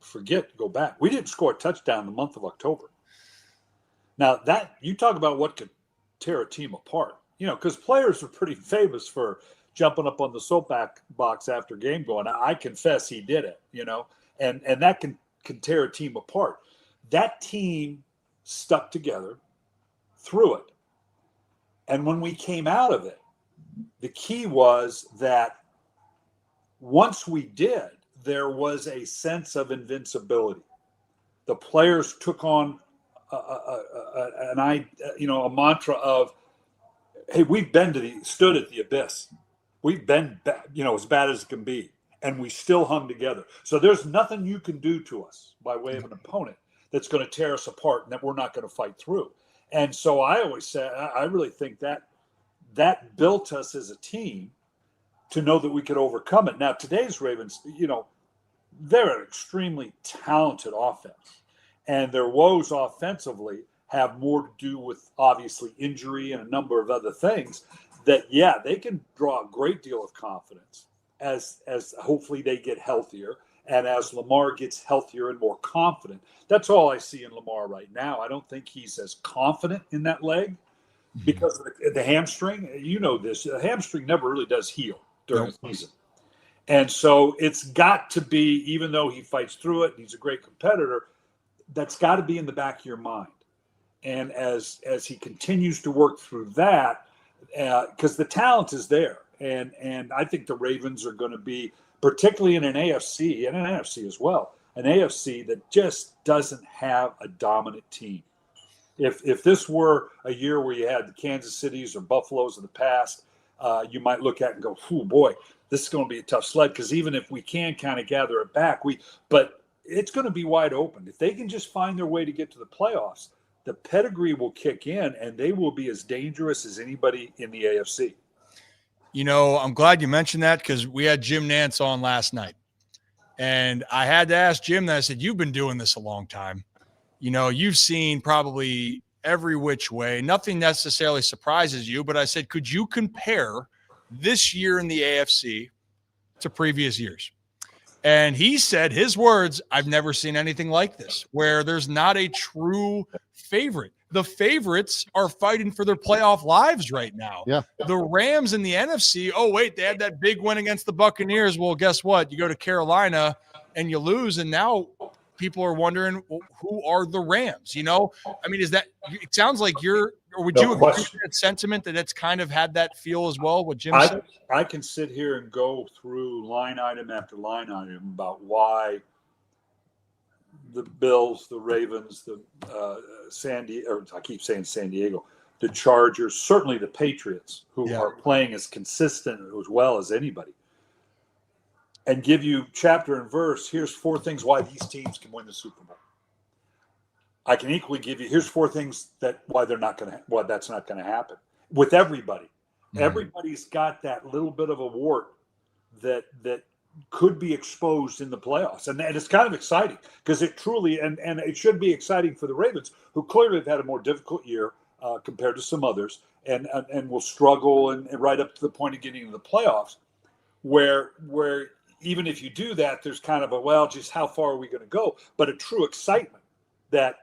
forget to go back. We didn't score a touchdown in the month of October. Now, that you talk about what could tear a team apart. Because players are pretty famous for jumping up on the soapbox after game going, I confess he did it, and that can tear a team apart. That team stuck together through it. And when we came out of it, the key was that once we did, there was a sense of invincibility. The players took on a mantra of, hey, we've stood at the abyss. We've been, as bad as it can be, and we still hung together. So there's nothing you can do to us by way of an opponent. that's going to tear us apart and that we're not going to fight through. And so I always say, I really think that built us as a team to know that we could overcome it. Now, today's Ravens, they're an extremely talented offense, and their woes offensively have more to do with obviously injury and a number of other things that, yeah, they can draw a great deal of confidence as hopefully they get healthier and as Lamar gets healthier and more confident. That's all I see in Lamar right now. I don't think he's as confident in that leg because of the hamstring. You know this. The hamstring never really does heal during the season. And so it's got to be, even though he fights through it and he's a great competitor, that's got to be in the back of your mind. And as he continues to work through that, because the talent is there. And I think the Ravens are going to be, particularly in an AFC and an NFC as well, an AFC that just doesn't have a dominant team. If this were a year where you had the Kansas Cities or Buffaloes of the past, you might look at it and go, "Oh boy, this is going to be a tough sled." Because even if we can kind of gather it back, but it's going to be wide open. If they can just find their way to get to the playoffs, the pedigree will kick in, and they will be as dangerous as anybody in the AFC.
I'm glad you mentioned that because we had Jim Nantz on last night. And I had to ask Jim that. I said, you've been doing this a long time. You've seen probably every which way. Nothing necessarily surprises you. But I said, could you compare this year in the AFC to previous years? And he said, his words, I've never seen anything like this, where there's not a true favorite. The favorites are fighting for their playoff lives right now.
Yeah.
The Rams in the NFC, oh, wait, they had that big win against the Buccaneers. Well, guess what? You go to Carolina and you lose, and now people are wondering, well, who are the Rams? I mean, it sounds like would you agree with that sentiment that it's kind of had that feel as well, what Jim said?
I can sit here and go through line item after line item about why the Bills, the Ravens, the I keep saying San Diego, the Chargers, certainly the Patriots, who are playing as consistent as well as anybody, and give you chapter and verse. Here's 4 things why these teams can win the Super Bowl. I can equally give you, here's 4 things why that's not going to happen with everybody. Mm-hmm. Everybody's got that little bit of a wart that could be exposed in the playoffs. And it's kind of exciting because it truly, and it should be exciting for the Ravens, who clearly have had a more difficult year compared to some others and will struggle and right up to the point of getting into the playoffs where even if you do that, there's kind of just how far are we going to go? But a true excitement that,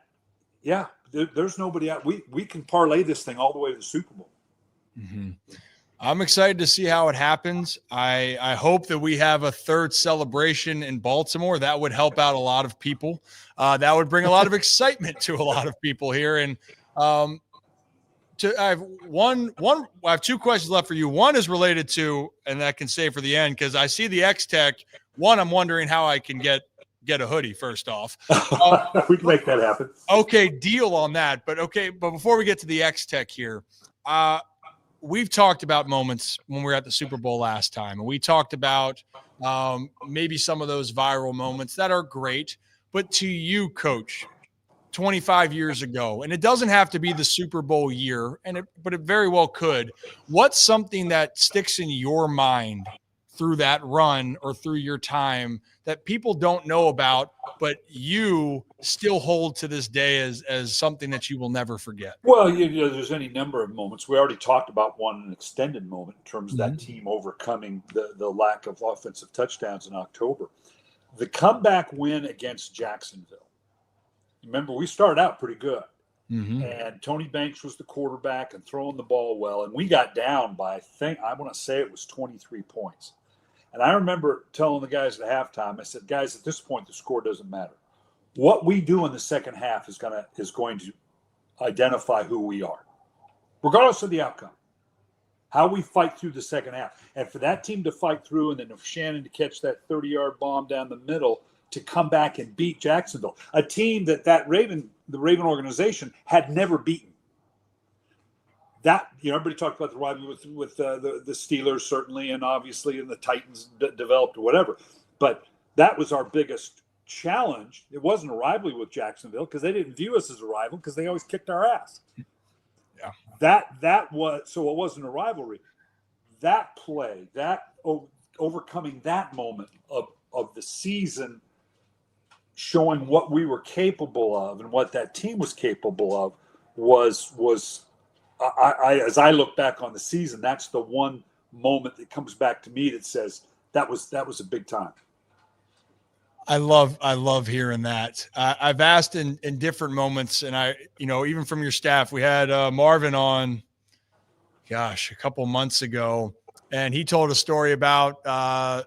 there's nobody out. We can parlay this thing all the way to the Super Bowl.
Mm-hmm. I'm excited to see how it happens. I hope that we have a third celebration in Baltimore. That would help out a lot of people. That would bring a lot of excitement to a lot of people here. And I have 2 questions left for you. One is related to, and I can say for the end, because I see the X-Tech. One, I'm wondering how I can get a hoodie first off.
We can make that happen.
Okay, deal on that. But before we get to the X-Tech here, we've talked about moments when we were at the Super Bowl last time, and we talked about maybe some of those viral moments that are great. But to you, Coach, 25 years ago, and it doesn't have to be the Super Bowl year, but it very well could. What's something that sticks in your mind through that run or through your time that people don't know about, but you still hold to this day as something that you will never forget?
Well, there's any number of moments. We already talked about an extended moment in terms of that team overcoming the lack of offensive touchdowns in October. The comeback win against Jacksonville. Remember, we started out pretty good. Mm-hmm. And Tony Banks was the quarterback and throwing the ball well. And we got down by, I want to say it was 23 points. And I remember telling the guys at halftime, I said, guys, at this point, the score doesn't matter. What we do in the second half is going to identify who we are, regardless of the outcome. How we fight through the second half. And for that team to fight through and then for Shannon to catch that 30-yard bomb down the middle to come back and beat Jacksonville, a team the Raven organization had never beaten. That, everybody talked about the rivalry with the Steelers, certainly, and obviously, and the Titans developed or whatever. But that was our biggest challenged. It wasn't a rivalry with Jacksonville because they didn't view us as a rival because they always kicked our ass.
Yeah.
That was, so it wasn't a rivalry. That play, overcoming that moment of the season, showing what we were capable of and what that team was capable of was as I look back on the season, that's the one moment that comes back to me that says that was a big time.
I love hearing that. I've asked in different moments, and even from your staff, we had Marvin on, a couple months ago, and he told a story about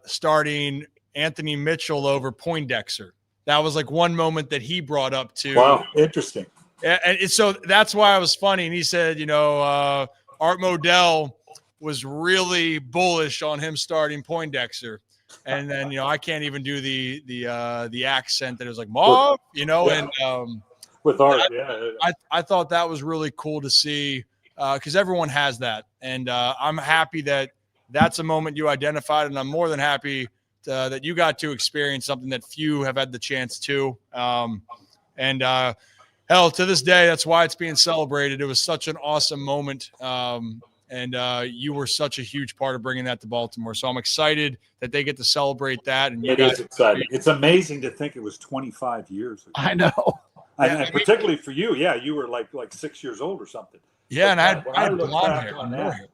starting Anthony Mitchell over Poindexter. That was like one moment that he brought up too.
Wow, interesting.
And so that's why it was funny. And he said, Art Modell was really bullish on him starting Poindexter. And then, I can't even do the accent that it was like, Marv, and
with Art,
I thought that was really cool to see because everyone has that. And I'm happy that that's a moment you identified. And I'm more than happy that you got to experience something that few have had the chance to. Hell, to this day, that's why it's being celebrated. It was such an awesome moment. And you were such a huge part of bringing that to Baltimore. So I'm excited that they get to celebrate that. And
it is exciting. It's amazing to think it was 25 years ago.
I know.
And particularly for you, you were like 6 years old or something.
Yeah, and I had
look
blonde
back
hair.
on that,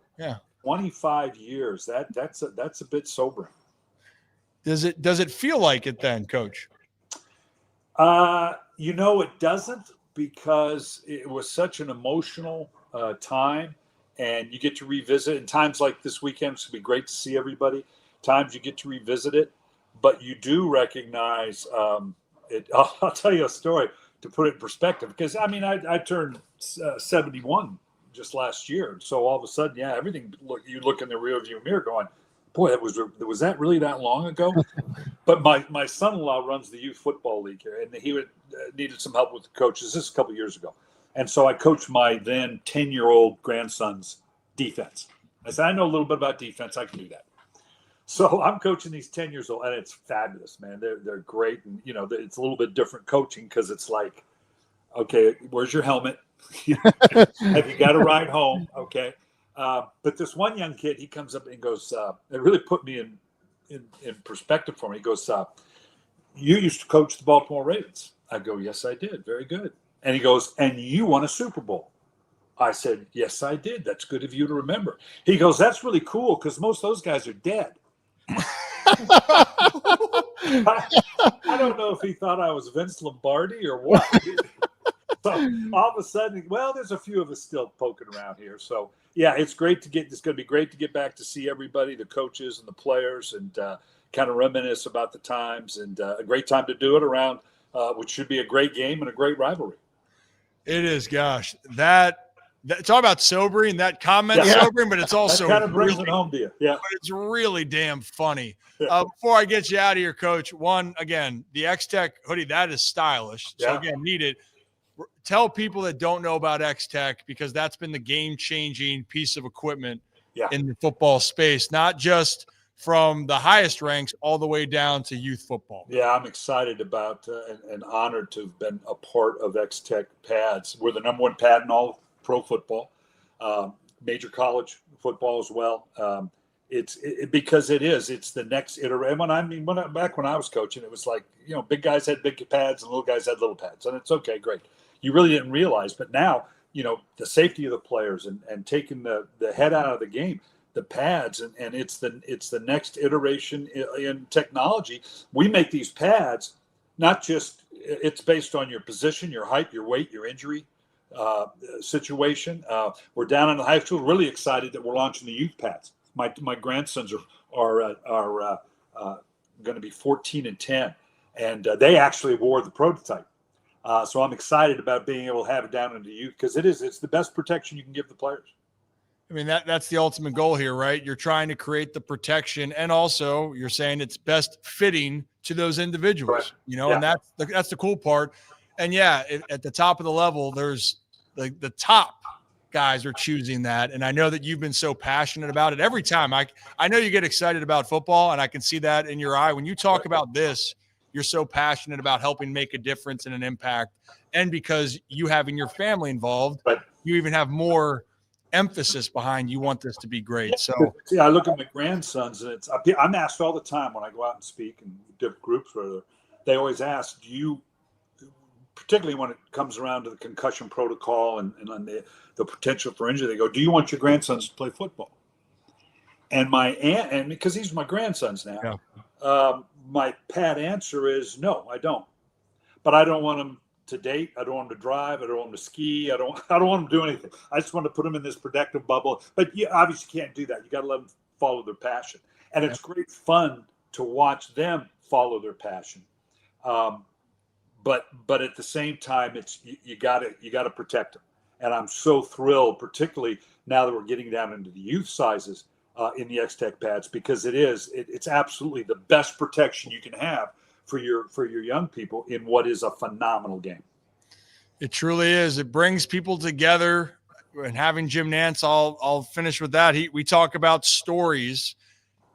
25 years. That's a bit sobering.
Does it feel like it then, Coach?
It doesn't, because it was such an emotional time, and you get to revisit. And times like this weekend, it's going to be great to see everybody. Times you get to revisit it, but you do recognize it. I'll tell you a story to put it in perspective, because I turned 71 just last year, so all of a sudden, everything. You look in the rearview mirror, going, "Boy, was that really that long ago?" But my son-in-law runs the youth football league here, and he needed some help with the coaches. This is a couple years ago, and so I coached my then 10-year-old grandson's defense. I said, I know a little bit about defense. I can do that. So I'm coaching these 10 years old, and it's fabulous, man. They're great, and it's a little bit different coaching, because it's like, okay, where's your helmet? Have you got to ride home? Okay. But this one young kid, he comes up and goes, it really put me in perspective for me. He goes, you used to coach the Baltimore Ravens. I go, yes, I did. Very good. And he goes, and you won a Super Bowl. I said, yes, I did. That's good of you to remember. He goes, that's really cool, because most of those guys are dead. I don't know if he thought I was Vince Lombardi or what. So all of a sudden, there's a few of us still poking around here. So it's great it's going to be great to get back to see everybody, the coaches and the players, and kind of reminisce about the times, and a great time to do it around which should be a great game and a great rivalry.
It is. Gosh, talk about sobering. That comment sobering, but it's also
that kind of brings it home to you. Yeah,
but it's really damn funny.
Yeah.
Before I get you out of here, Coach, again, the X-Tech hoodie, that is stylish. So again, need it. Tell people that don't know about X-Tech, because that's been the game-changing piece of equipment in the football space, not just from the highest ranks all the way down to youth football.
Yeah, I'm excited about and honored to have been a part of X-Tech pads. We're the number one pad in all pro football, major college football as well. Because it's the next iteration. Back when I was coaching, it was like, big guys had big pads and little guys had little pads, and it's okay, great. You really didn't realize, but now, the safety of the players and taking the head out of the game, the pads, and it's the next iteration in technology. We make these pads, not just, it's based on your position, your height, your weight, your injury situation. We're down in the high school, really excited that we're launching the youth pads. My grandsons are going to be 14 and 10, and they actually wore the prototype. So I'm excited about being able to have it down into youth, because it's the best protection you can give the players.
I mean, that's the ultimate goal here, right? You're trying to create the protection, and also you're saying it's best fitting to those individuals,
right.
And that's the cool part. And at the top of the level, there's the top guys are choosing that. And I know that you've been so passionate about it. Every time I know you get excited about football, and I can see that in your eye when you talk about this. you're so passionate about helping make a difference and an impact, and because you having your family involved,
But
you even have more emphasis behind you want this to be great. So
see, I look at my grandsons, and I'm asked all the time when I go out and speak in different groups, where they always ask, do you, particularly when it comes around to the concussion protocol and on the potential for injury, they go, do you want your grandsons to play football? And my aunt, and because these are my grandsons now, my pat answer is no, I don't. But I don't want them to date. I don't want them to drive. I don't want them to ski. I don't want them to do anything. I just want to put them in this protective bubble. But you obviously can't do that. You got to let them follow their passion. And it's great fun to watch them follow their passion. But at the same time, it's you got to protect them. And I'm so thrilled, particularly now that we're getting down into the youth sizes in the X-Tech pads, because it's absolutely the best protection you can have for your young people in what is a phenomenal game.
it truly is. It brings people together. And having Jim Nance, I'll finish with that. We talk about stories.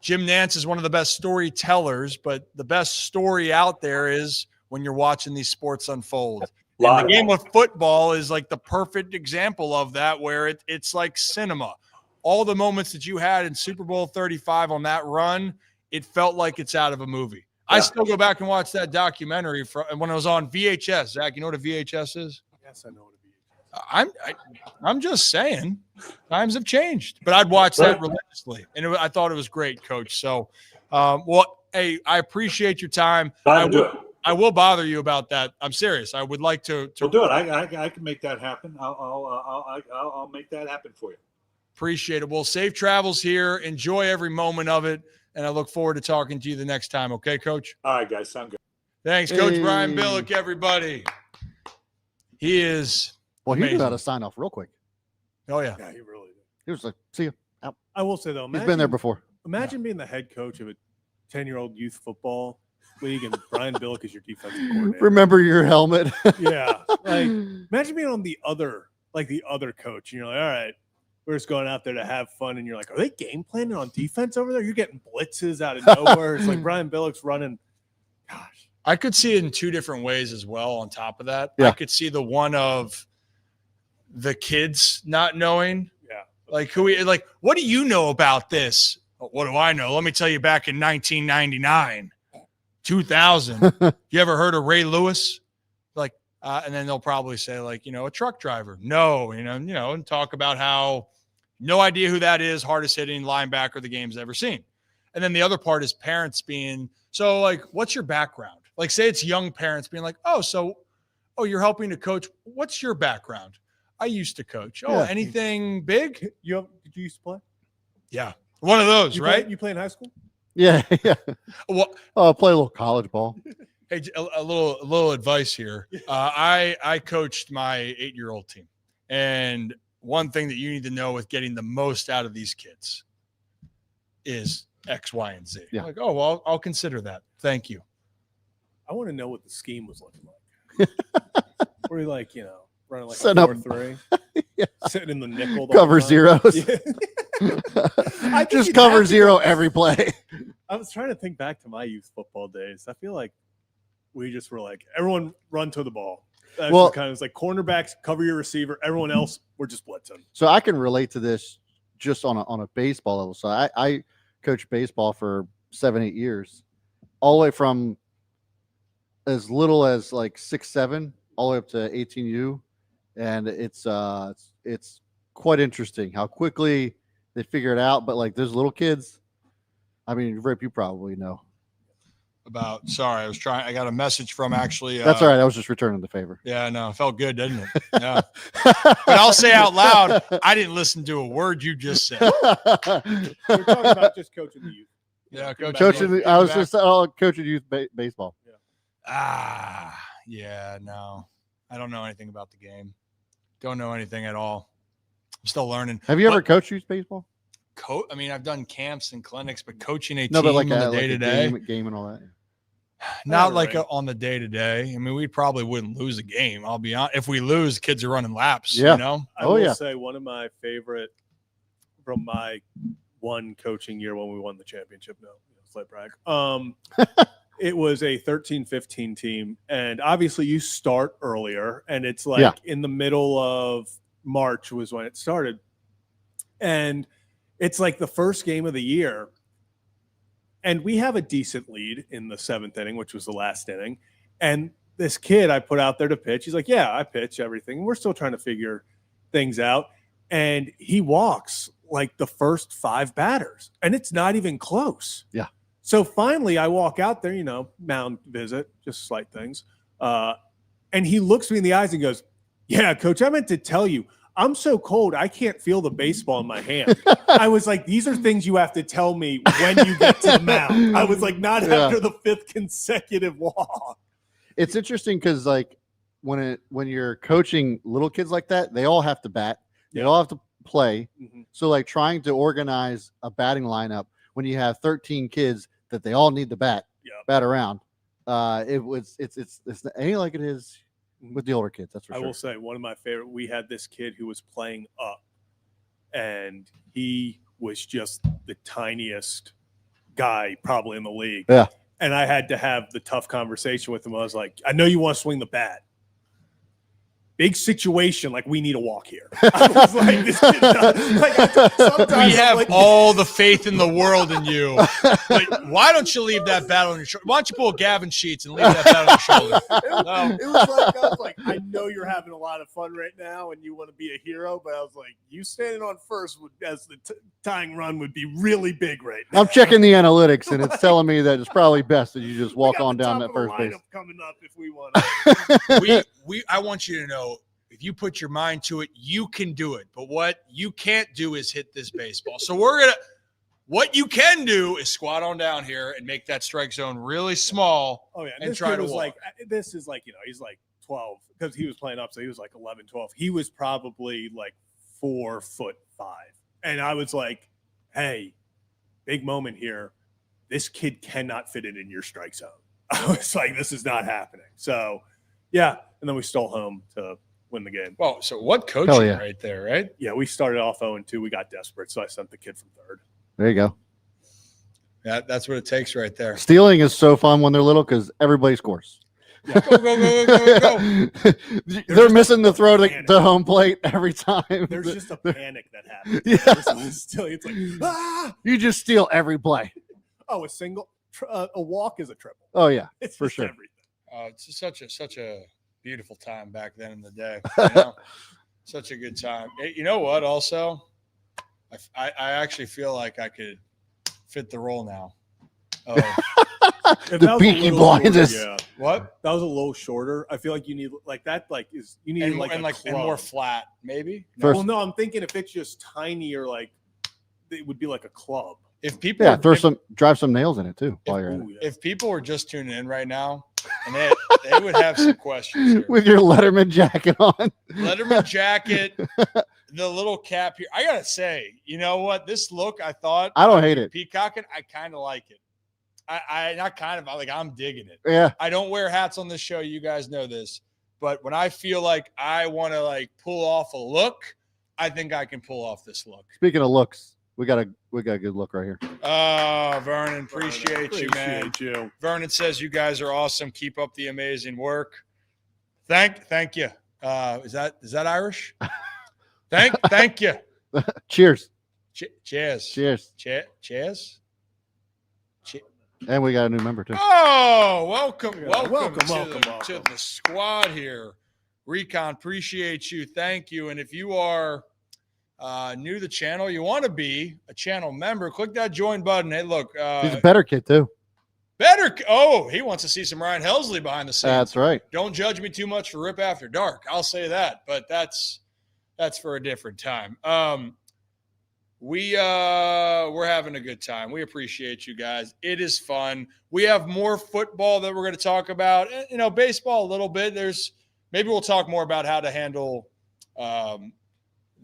Jim Nance is one of the best storytellers, but the best story out there is when you're watching these sports unfold. And the game of football is like the perfect example of that, where it's like cinema. All the moments that you had in Super Bowl 35 on that run, it felt like it's out of a movie. Yeah. I still go back and watch that documentary when it was on VHS. Zach, you know what a VHS is?
Yes, I know what a VHS is.
I'm just saying, times have changed. But I'd watch that religiously, and I thought it was great, Coach. So, hey, I appreciate your time. I will bother you about that. I'm serious. I would like to.
We'll do it. I can make that happen. I'll make that happen for you.
Appreciate it. Well, safe travels here. Enjoy every moment of it, and I look forward to talking to you the next time. Okay, Coach?
All right, guys. Sound good.
Thanks, Coach Brian Billick, everybody. He is
amazing. He knew how to sign off real quick.
Oh, yeah.
Yeah, he really did.
He was like, see you. Out.
I will say, though,
he's been there before.
Imagine being the head coach of a 10-year-old youth football league and Brian Billick is your defensive coordinator.
Remember your helmet.
Yeah. Like, imagine being on the other coach. And you're like, all right, we're just going out there to have fun. And you're like, are they game planning on defense over there? You're getting blitzes out of nowhere. It's like Brian Billick's running. Gosh.
I could see it in two different ways as well on top of that.
Yeah.
I could see the one of the kids not knowing.
Yeah.
Like, what do you know about this? What do I know? Let me tell you, back in 1999, 2000, you ever heard of Ray Lewis? Like, and then they'll probably say, like, a truck driver. No, and talk about how no idea who that is, hardest hitting linebacker the game's ever seen. And then the other part is parents being, so like, what's your background? Like, say it's young parents being like, you're helping to coach. What's your background? I used to coach. Oh, yeah. Anything big?
Did you used to play?
Yeah. One of those, right?
You play in high school?
Yeah.
Well,
play a little college ball.
Hey, a little advice here. I coached my 8-year-old team, and one thing that you need to know with getting the most out of these kids is X, Y, and Z.
Yeah.
Like, I'll consider that. Thank you.
I want to know what the scheme was looking like. Were you like, running like
set
4-3, sitting in the nickel,
cover zeros.
Yeah.
Just cover zero every play.
I was trying to think back to my youth football days. I feel like we just were like, everyone run to the ball. That's kind of like cornerbacks, cover your receiver. Everyone else, we're just blitzing.
So I can relate to this just on a baseball level. So I coached baseball for 7-8 years, all the way from as little as like 6-7 all the way up to 18U. And it's quite interesting how quickly they figure it out. But like those little kids, I mean, Rip, you probably know.
I got a message from actually.
That's all right. I was just returning the favor.
Yeah, no, it felt good, didn't it? Yeah. But I'll say out loud, I didn't listen to a word you just said.
We're talking about just coaching the youth.
Yeah,
coaching. I was just coaching youth baseball.
Yeah. Yeah, no. I don't know anything about the game. Don't know anything at all. I'm still learning.
Have you ever coached youth baseball?
I mean, I've done camps and clinics, but coaching a team
but like
on the day-to-day.
Game and all that.
Not like on the day-to-day. I mean, we probably wouldn't lose a game. I'll be honest. If we lose, kids are running laps,
Yeah.
I will say one of my favorite from my one coaching year when we won the championship. No, slight brag. It was a 13-15 team, and obviously you start earlier, and it's like in the middle of March was when it started. And it's like the first game of the year, and we have a decent lead in the 7th inning, which was the last inning. And this kid I put out there to pitch, he's like, yeah, I pitch everything. We're still trying to figure things out. And he walks like the first 5 batters, and it's not even close.
Yeah.
So finally I walk out there, mound visit, just slight things. And he looks me in the eyes and goes, yeah, coach, I meant to tell you, I'm so cold, I can't feel the baseball in my hand. I was like, these are things you have to tell me when you get to the mound. I was like, not after the 5th consecutive walk.
It's interesting because, like, when you're coaching little kids like that, they all have to bat. They all have to play.
Mm-hmm.
So, like, trying to organize a batting lineup when you have 13 kids that they all need to bat around, it's ain't like it is with the older kids. That's for sure.
I will say one of my favorite. We had this kid who was playing up, and he was just the tiniest guy probably in the league.
Yeah.
And I had to have the tough conversation with him. I was like, I know you want to swing the bat. Big situation, like we need a walk here. I was like, this kid does.
We have all the faith in the world in you. Like, why don't you leave that bat on your shoulder? Why don't you pull Gavin Sheets and leave that bat on your shoulder?
It was like, I know you're having a lot of fun right now and you want to be a hero, but I was like, you standing on first as the tying run would be really big right now.
I'm checking the analytics, and it's telling me that it's probably best that you just walk on down that first base.
Coming up if we want to.
I want you to know, if you put your mind to it, you can do it. But what you can't do is hit this baseball. So what you can do is squat on down here and make that strike zone really small.
Oh yeah,
and
this
try to
was
walk.
this is like, he's like 12 because he was playing up, so he was like 11, 12. He was probably like 4'5", and I was like, hey, big moment here. This kid cannot fit it in your strike zone. I was like, this is not happening. So yeah, and then we stole home to win the game.
Well, so what coaching right there, right?
Yeah, we started off 0-2. We got desperate, so I sent the kid from third.
There you go.
That's what it takes right there.
Stealing is so fun when they're little because everybody scores.
Yeah. Go.
They're missing the throw to home plate every time.
There's just a panic that happens.
Yeah.
It's like,
You just steal every play.
Oh, a single, a walk is a triple.
Oh, yeah,
It's
for
just
sure.
everything.
It's such a beautiful time back then in the day. Such a good time. You know what? Also, I actually feel like I could fit the role now. Oh,
The Peaky Blinders.
Yeah.
what?
That was a little shorter. I feel like you need
And more flat, maybe. No.
First-
Well, no, I'm thinking if it's just tiny or like it would be like a club.
If people,
drive some nails in it too while you're in it.
If people were just tuning in right now, and they would have some questions here.
With your Letterman jacket on.
Letterman jacket, the little cap here. I gotta say, you know what? This look, I
don't hate it.
Peacocking, I kind of like it. I'm digging it.
Yeah.
I don't wear hats on this show. You guys know this. But when I feel like I want to like pull off a look, I think I can pull off this look.
Speaking of looks, we got a good look right here.
Oh, Vernon, appreciate you, man.
Appreciate you.
Vernon says you guys are awesome. Keep up the amazing work. Thank you. Is that Irish? Thank you.
Cheers.
Cheers.
Cheers.
Cheers.
And we got a new member too.
Oh, welcome
to
the squad here. Recon, appreciate you. Thank you. And if you are new to the channel, you want to be a channel member, click that join button. Hey, look.
He's a better kid too.
He wants to see some Ryan Helsley behind the scenes.
That's right.
Don't judge me too much for Rip After Dark. I'll say that, but that's for a different time. We're having a good time. We appreciate you guys. It is fun. We have more football that we're going to talk about. Baseball a little bit. Maybe we'll talk more about how to handle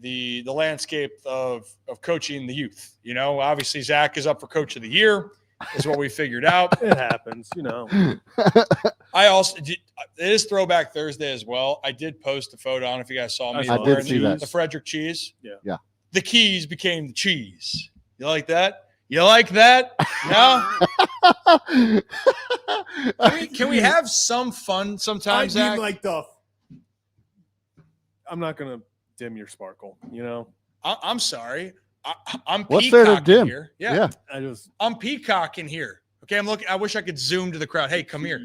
the landscape of coaching the youth. Obviously Zach is up for Coach of the Year, is what we figured out.
It happens,
It is Throwback Thursday as well. I did post a photo. I don't know if you guys saw me.
I did see that.
The Frederick cheese.
Yeah.
The keys became the cheese. You like that? You like that? No? Can we have some fun sometimes,
I mean,
Zach?
like I'm not gonna dim your sparkle. You know,
I'm sorry. I'm
What's there to
peacocking
dim?
here. Yeah.
I
I'm peacocking here. Okay, I'm looking. I wish I could zoom to the crowd. Hey, come here.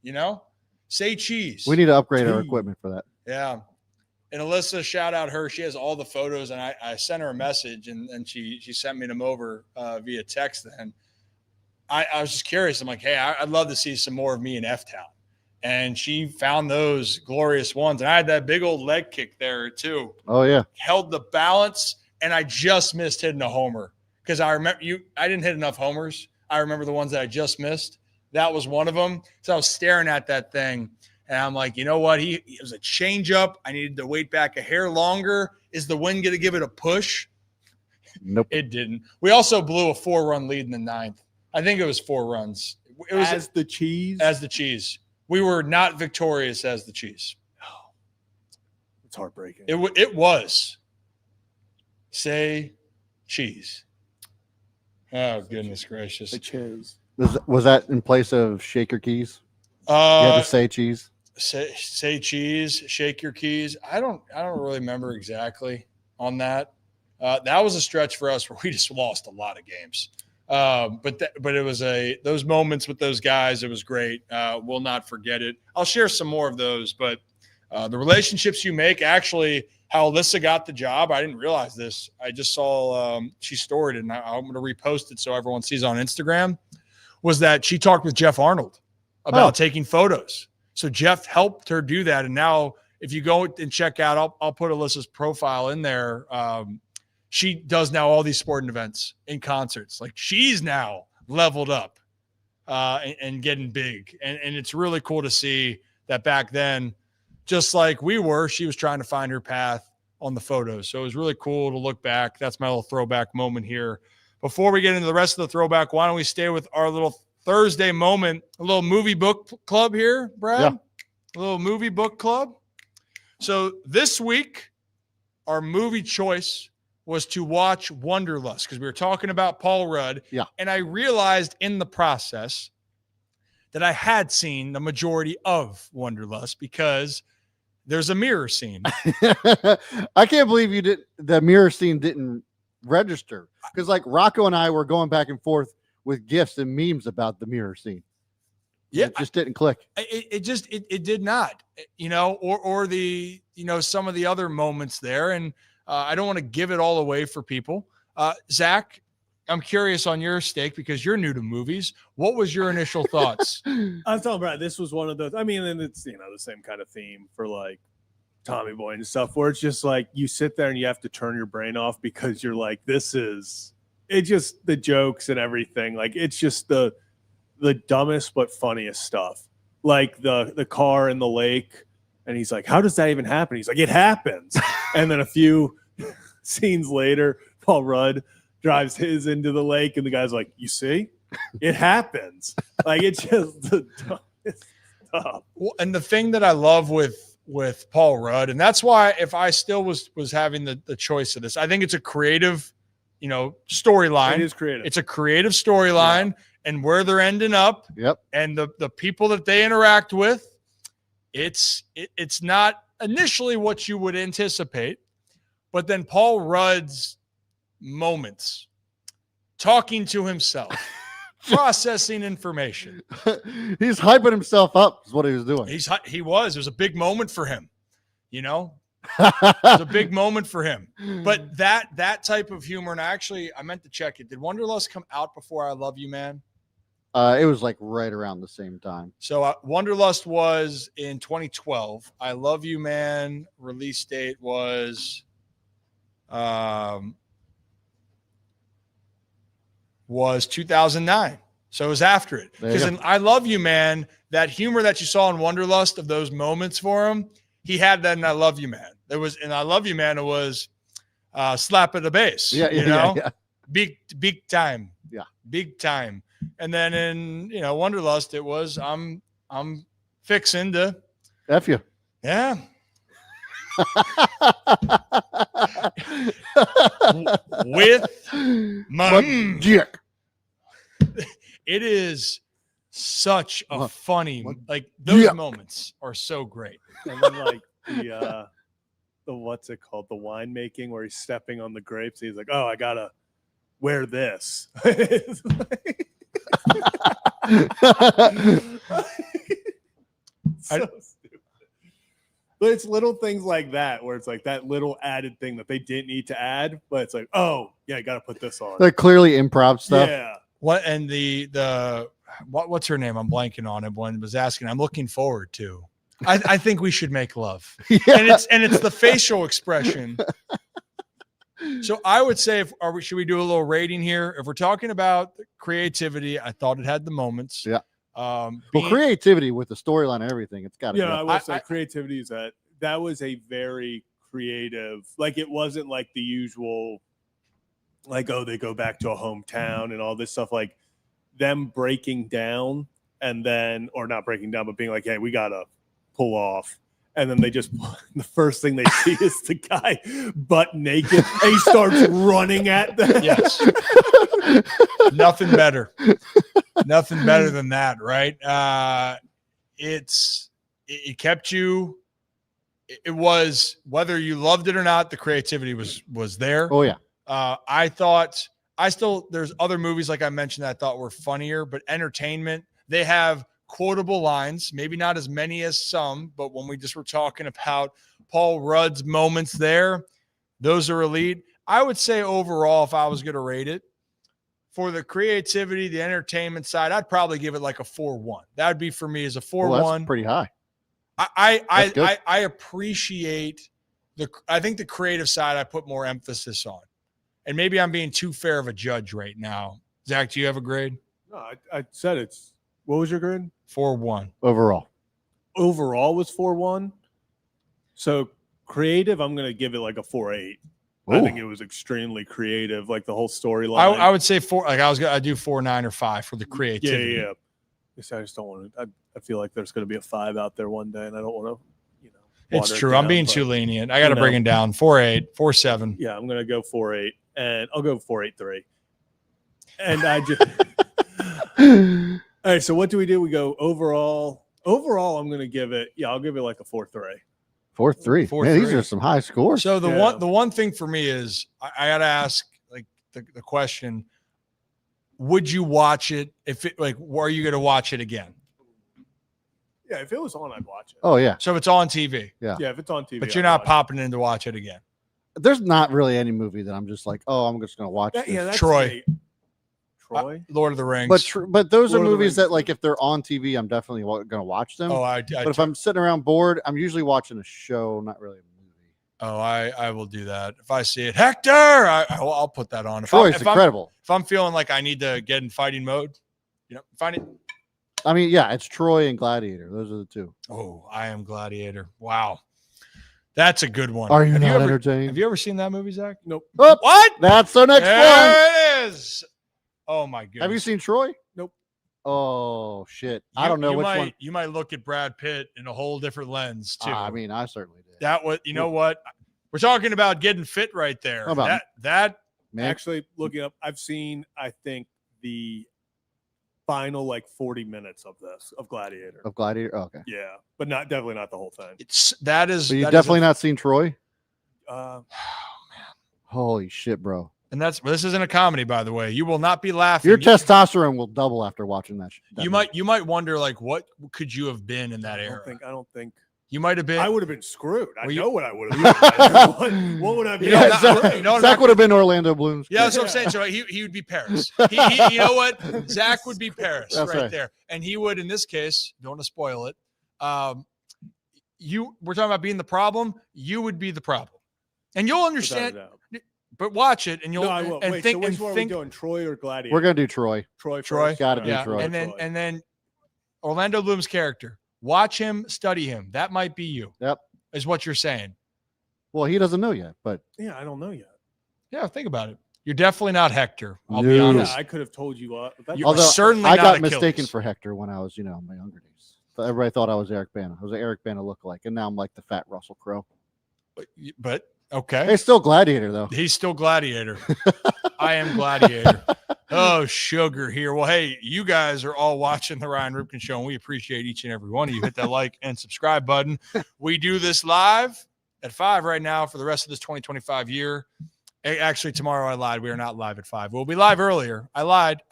You know? Say cheese.
We need to upgrade our equipment for that.
Yeah. And Alyssa, shout out her. She has all the photos, and I sent her a message, and she sent me them over via text then. I was just curious. I'm like, hey, I'd love to see some more of me in F-Town. And she found those glorious ones. And I had that big old leg kick there, too.
Oh, yeah.
Held the balance, and I just missed hitting a homer. Because I remember I didn't hit enough homers. I remember the ones that I just missed. That was one of them. So I was staring at that thing. And I'm like, you know what? It was a changeup. I needed to wait back a hair longer. Is the wind going to give it a push?
Nope.
It didn't. We also blew a 4-run lead in the 9th. I think it was 4 runs. It was
as the cheese.
As the cheese. We were not victorious as the cheese.
It's heartbreaking.
It was. Say cheese. Oh, goodness gracious.
The cheese.
Was that in place of shake your keys? You had to say cheese.
Say cheese, shake your keys. I don't really remember exactly on that. That was a stretch for us where we just lost a lot of games. But it was those moments with those guys. It was great. We'll not forget it. I'll share some more of those, but the relationships you make, actually how Alyssa got the job. I didn't realize this. I just saw she stored it, and I'm going to repost it so everyone sees on Instagram, was that she talked with Jeff Arnold about taking photos. So Jeff helped her do that. And now if you go and check out, I'll put Alyssa's profile in there. She does now all these sporting events and concerts. Like, she's now leveled up and getting big. And it's really cool to see that back then, just like we were, she was trying to find her path on the photos. So it was really cool to look back. That's my little throwback moment here. Before we get into the rest of the throwback, why don't we stay with our little Thursday moment, a little movie book club here, Brad?
Yeah.
A little movie book club. So this week, our movie choice was to watch Wanderlust, because we were talking about Paul Rudd.
Yeah. And
I realized in the process that I had seen the majority of Wanderlust because there's a mirror scene.
I can't believe the mirror scene didn't register, because like Rocco and I were going back and forth with gifs and memes about the mirror scene.
Yeah,
it just didn't click.
It did not, or the, some of the other moments there. And I don't want to give it all away for people. Zach, I'm curious on your stake because you're new to movies. What was your initial thoughts?
I was telling Brad, this was one of those. I mean, and it's the same kind of theme for like Tommy Boy and stuff, where it's just like you sit there and you have to turn your brain off because you're like, it's just the jokes and everything. Like, it's just the dumbest but funniest stuff. Like the car in the lake, and he's like, how does that even happen? He's like, it happens. And then a few scenes later, Paul Rudd drives his into the lake, and the guy's like, you see, it happens. Like, it's just the dumbest stuff.
Well, and the thing that I love with Paul Rudd, and that's why if I still was having the choice of this, I think it's a creative, storyline.
It is creative.
It's a creative storyline, and where they're ending up.
Yep.
And the people that they interact with, it's not initially what you would anticipate, but then Paul Rudd's moments, talking to himself, processing information.
He's hyping himself up is what he was doing.
It was a big moment for him, It was a big moment for him. But that type of humor, and I meant to check it. Did Wanderlust come out before I Love You, Man?
It was like right around the same time.
So Wanderlust was in 2012. I Love You, Man release date was 2009. So it was after it. Because in I Love You, Man, that humor that you saw in Wanderlust of those moments for him, he had that in I Love You, Man. There was in I Love You, Man, it was slap at the base.
Yeah.
Big time.
Yeah.
Big time. And then in Wanderlust, it was I'm fixing to
F you.
Yeah. With my
dick.
It is such a
What?
funny,
What?
like those
Yeah.
moments are so great.
And then like the what's it called? The winemaking where he's stepping on the grapes. He's like, oh, I gotta wear this. It's so stupid. But it's little things like that where it's like that little added thing that they didn't need to add, but it's like, oh yeah, I gotta put this on.
Like clearly improv stuff.
Yeah.
What and what's her name? I'm blanking on it. One was asking. I'm looking forward to. I think we should make love,
Yeah.
and it's the facial expression. So I would say, should we do a little rating here? If we're talking about creativity, I thought it had the moments.
Yeah. Well, creativity with the storyline and everything, it's got to
Yeah,
be.
I will say creativity is that was a very creative, like it wasn't like the usual, like, oh, they go back to a hometown and all this stuff, like them breaking down and then, or not breaking down, but being like, hey, we got to pull off. And then they just, the first thing they see is the guy butt naked and he starts running at them.
Yes. Nothing better. Nothing better than that, right? It kept you. It was, whether you loved it or not, the creativity was there.
Oh yeah.
There's other movies like I mentioned that I thought were funnier, but entertainment, they have quotable lines, maybe not as many as some, but when we just were talking about Paul Rudd's moments there, those are elite. I would say overall, if I was going to rate it, for the creativity, the entertainment side, I'd probably give it like a 4-1. That would be for me as a 4-1.
Well, that's pretty high.
I appreciate I think the creative side I put more emphasis on. And maybe I'm being too fair of a judge right now. Zach, do you have a grade?
No, I said what was your grade?
4-1.
Overall
Overall was 4-1. So creative, I'm going to give it like a 4-8. I
Ooh.
think it was extremely creative, like the whole storyline.
I would say 4. Like I do 4, 9, or 5 for the creativity.
Yeah. I just don't want to. I feel like there's going to be a 5 out there one day, and I don't want to.
It's true. I'm being too lenient. I got to bring it down. 4-8, 4-7.
Yeah, I'm going to go 4-8, and I'll go 4-8-3. And I just. All right. So what do? We go overall. Overall, I'm going to give it. Yeah, I'll give it like a 4-3.
4-3.
4-3.
Man, these are some high scores.
So the one thing for me is I got to ask like the question: would you watch it if it are you going to watch it again?
Yeah, if it was on, I'd watch it.
Oh yeah.
So if it's on TV.
Yeah, if it's on TV.
But you're not popping in to watch it again.
There's not really any movie that I'm just like, oh, I'm just going to watch this.
Yeah, that's
Troy.
Troy.
Lord of the Rings.
But those are
Lord of the
movies
Rings.
that, like, if they're on TV, I'm definitely going to watch them.
Oh,
but if I'm sitting around bored, I'm usually watching a show, not really a movie.
Oh, I will do that. If I see it, Hector, I'll put that on.
Troy's incredible.
If I'm feeling like I need to get in fighting mode, find it.
I mean, yeah, it's Troy and Gladiator. Those are the two.
Oh, I Am Gladiator. Wow. That's a good one.
Are you not entertained?
Have you ever seen that movie, Zach?
Nope.
Oh,
What?
That's the next one.
There it is. Oh, my goodness.
Have you seen Troy?
Nope.
Oh, shit. I don't know which one.
You might look at Brad Pitt in a whole different lens, too.
I mean, I certainly did.
That was, you know what? We're talking about getting fit right there.
How about
that
Man.
Actually, looking up, I've seen, I think, the final 40 minutes of Gladiator.
Of Gladiator? Oh, okay.
Yeah, but definitely not the whole thing.
So you've definitely not seen Troy?
Oh, man.
Holy shit, bro.
And this isn't a comedy, by the way. You will not be laughing.
Your testosterone will double after watching that.
You might wonder, what could you have been in that era?
I don't think
you might have been.
I would have been screwed. I know what I would have been. what would I be?
Zach would have been Orlando Bloom's.
Yeah, that's what I'm saying. So he would be Paris. You know what? Zach would be Paris right there, and he would, in this case, don't want to spoil it. We're talking about being the problem. You would be the problem, and you'll understand. But watch it, and you'll
I will.
and
Wait,
think
so which
and
one are
think.
We doing Troy or Gladiator?
We're gonna do Troy.
Troy.
Got to do Troy.
And then Orlando Bloom's character. Watch him, study him. That might be you.
Yep,
is what you're saying.
Well, he doesn't know yet, but
yeah, I don't know yet.
Yeah, think about it. You're definitely not Hector. I'll be honest.
Yeah, I could have told you.
You're certainly
I
not
got
Achilles.
mistaken for Hector when I was, in my younger days. Everybody thought I was Eric Bana. I was an Eric Bana lookalike, and now I'm like the fat Russell Crowe.
But Okay.
It's still Gladiator though.
He's still Gladiator. I am Gladiator. Oh, sugar here. Well, hey, you guys are all watching the Ryan Ripken Show, and we appreciate each and every one of you. Hit that like and subscribe button. We do this live at 5 right now for the rest of this 2025 year. Actually, tomorrow I lied. We are not live at 5. We'll be live earlier. I lied.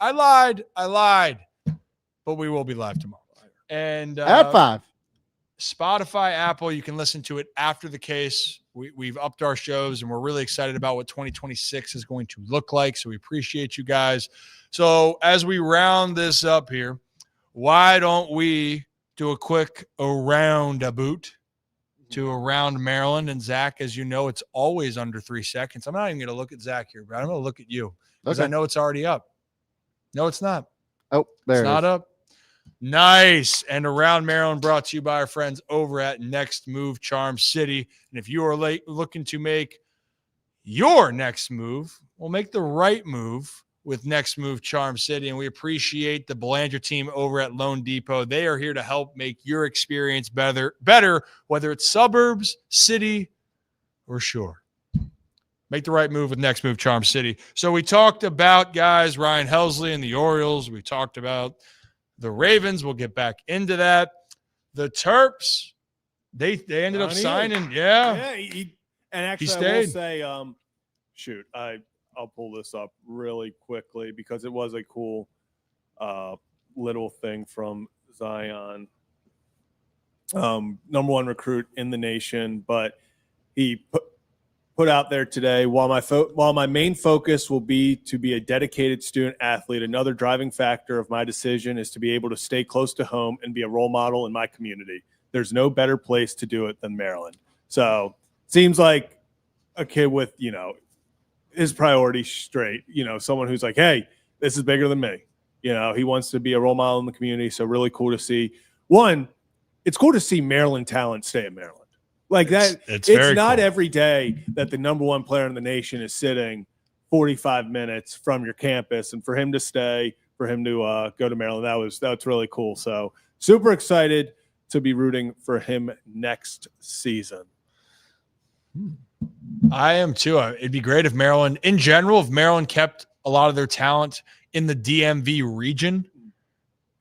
But we will be live tomorrow. And
At 5.
Spotify, Apple, you can listen to it after the case. We've upped our shows, and we're really excited about what 2026 is going to look like. So we appreciate you guys. So as we round this up here, why don't we do a quick roundabout to around Maryland? And Zach, as you know, it's always under 3 seconds. I'm not even going to look at Zach here, but I'm going to look at you because I know it's already up. No, it's not.
Oh, there
it's not up. Nice. And Around Maryland brought to you by our friends over at Next Move Charm City. And if you are looking to make your next move, well, make the right move with Next Move Charm City. And we appreciate the Belanger team over at Loan Depot. They are here to help make your experience better, whether it's suburbs, city, or shore. Make the right move with Next Move Charm City. So we talked about, guys, Ryan Helsley and the Orioles. We talked about the Ravens. We'll get back into that. The Terps, they ended up signing. Yeah.
And actually,
he
I
stayed.
will say, I'll pull this up really quickly because it was a cool little thing from Zion. Number 1 recruit in the nation, but he put out there today, while my main focus will be to be a dedicated student athlete, another driving factor of my decision is to be able to stay close to home and be a role model in my community. There's no better place to do it than Maryland. So seems like a kid with, his priorities straight, someone who's like, hey, this is bigger than me. He wants to be a role model in the community. So really cool to see. One, it's cool to see Maryland talent stay at Maryland. Like that, it's not cool. Every day that the number 1 player in the nation is sitting 45 minutes from your campus, and for him to stay, for him to go to Maryland, that's really cool. So super excited to be rooting for him next season.
I am too. It'd be great if Maryland, in general, if Maryland kept a lot of their talent in the DMV region.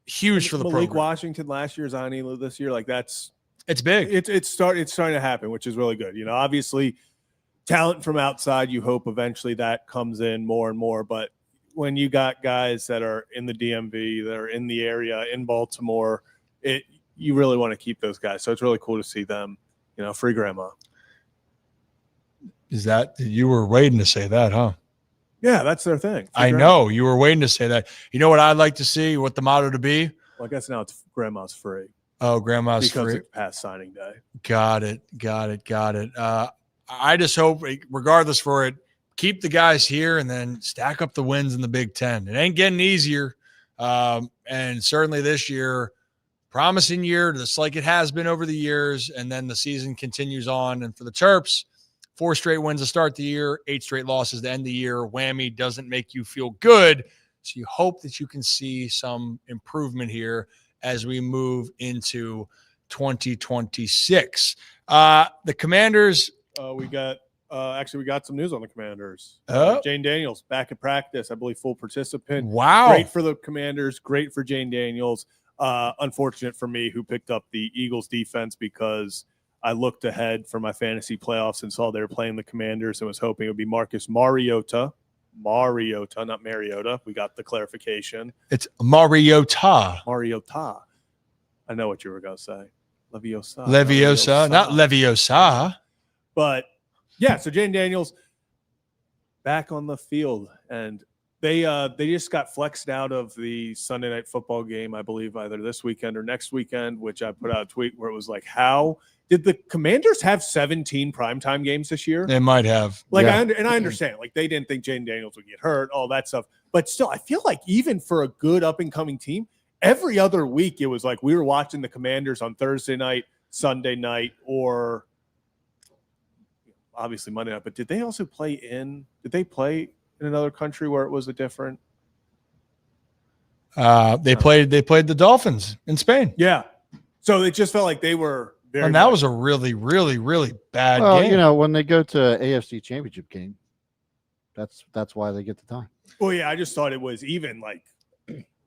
Huge for the
Malik
program.
Washington last year, Zani this year, like that's.
It's big.
It's starting to happen, which is really good. Obviously, talent from outside, you hope eventually that comes in more and more. But when you got guys that are in the DMV, that are in the area, in Baltimore, you really want to keep those guys. So it's really cool to see them, free grandma.
Is that you were waiting to say that, huh?
Yeah, that's their thing.
I know you were waiting to say that. You know what I'd like to see? What the motto to be?
Well, I guess now it's grandma's free.
Oh, grandma's
because
free.
It's past signing day.
Got it. I just hope, regardless for it, keep the guys here and then stack up the wins in the Big Ten. It ain't getting easier. And certainly this year, promising year, just like it has been over the years. And then the season continues on. And for the Terps, 4 straight wins to start the year, 8 straight losses to end the year. Whammy doesn't make you feel good. So you hope that you can see some improvement here as we move into 2026. The Commanders.
We got some news on the Commanders.
Oh.
Jane Daniels back at practice, I believe full participant.
Wow.
Great for the Commanders, great for Jane Daniels. Unfortunate for me who picked up the Eagles defense because I looked ahead for my fantasy playoffs and saw they were playing the Commanders and was hoping it would be Marcus Mariota, not Mariota. We got the clarification.
It's Mariota.
I know what you were going to say.
Leviosa, not Leviosa.
But, yeah, so Jane Daniels back on the field. And they just got flexed out of the Sunday Night Football game, I believe, either this weekend or next weekend, which I put out a tweet where it was like, how – did the Commanders have 17 primetime games this year?
They might have.
I understand. Like, they didn't think Jane Daniels would get hurt, all that stuff. But still, I feel like even for a good up-and-coming team, every other week it was like we were watching the Commanders on Thursday night, Sunday night, or obviously Monday night. But did they also play in another country where it was a different?
They played the Dolphins in Spain.
Yeah. So it just felt like they were
And that was a really, really, really bad
Well,
game.
when they go to AFC Championship game, that's why they get the time.
Well, yeah, I just thought it was even like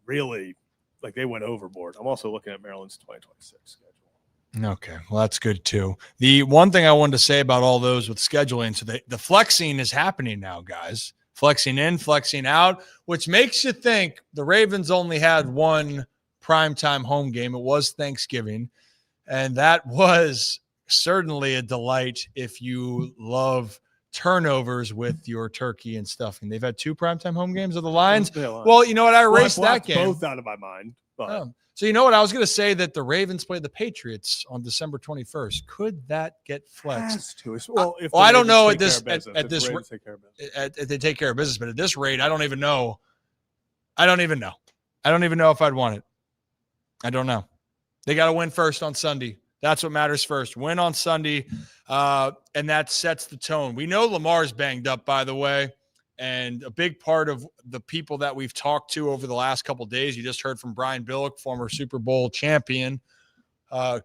really like they went overboard. I'm also looking at Maryland's 2026 schedule.
Okay, well, that's good too. The one thing I wanted to say about all those with scheduling, so the flexing is happening now, guys. Flexing in, flexing out, which makes you think the Ravens only had one primetime home game. It was Thanksgiving, and that was certainly a delight if you love turnovers with your turkey and stuffing. They've had two primetime home games of the Lions. Well, you know what? I erased that game.
Both out of my mind. But.
So you know what? I was going to say that the Ravens play the Patriots on December 21st. Could that get flexed?
Well, if
I don't know if they take care of business, but at this rate, I don't even know. I don't even know if I'd want it. I don't know. They got to win first on Sunday. That's what matters first. Win on Sunday, and that sets the tone. We know Lamar's banged up, by the way. And a big part of the people that we've talked to over the last couple of days, you just heard from Brian Billick, former Super Bowl champion,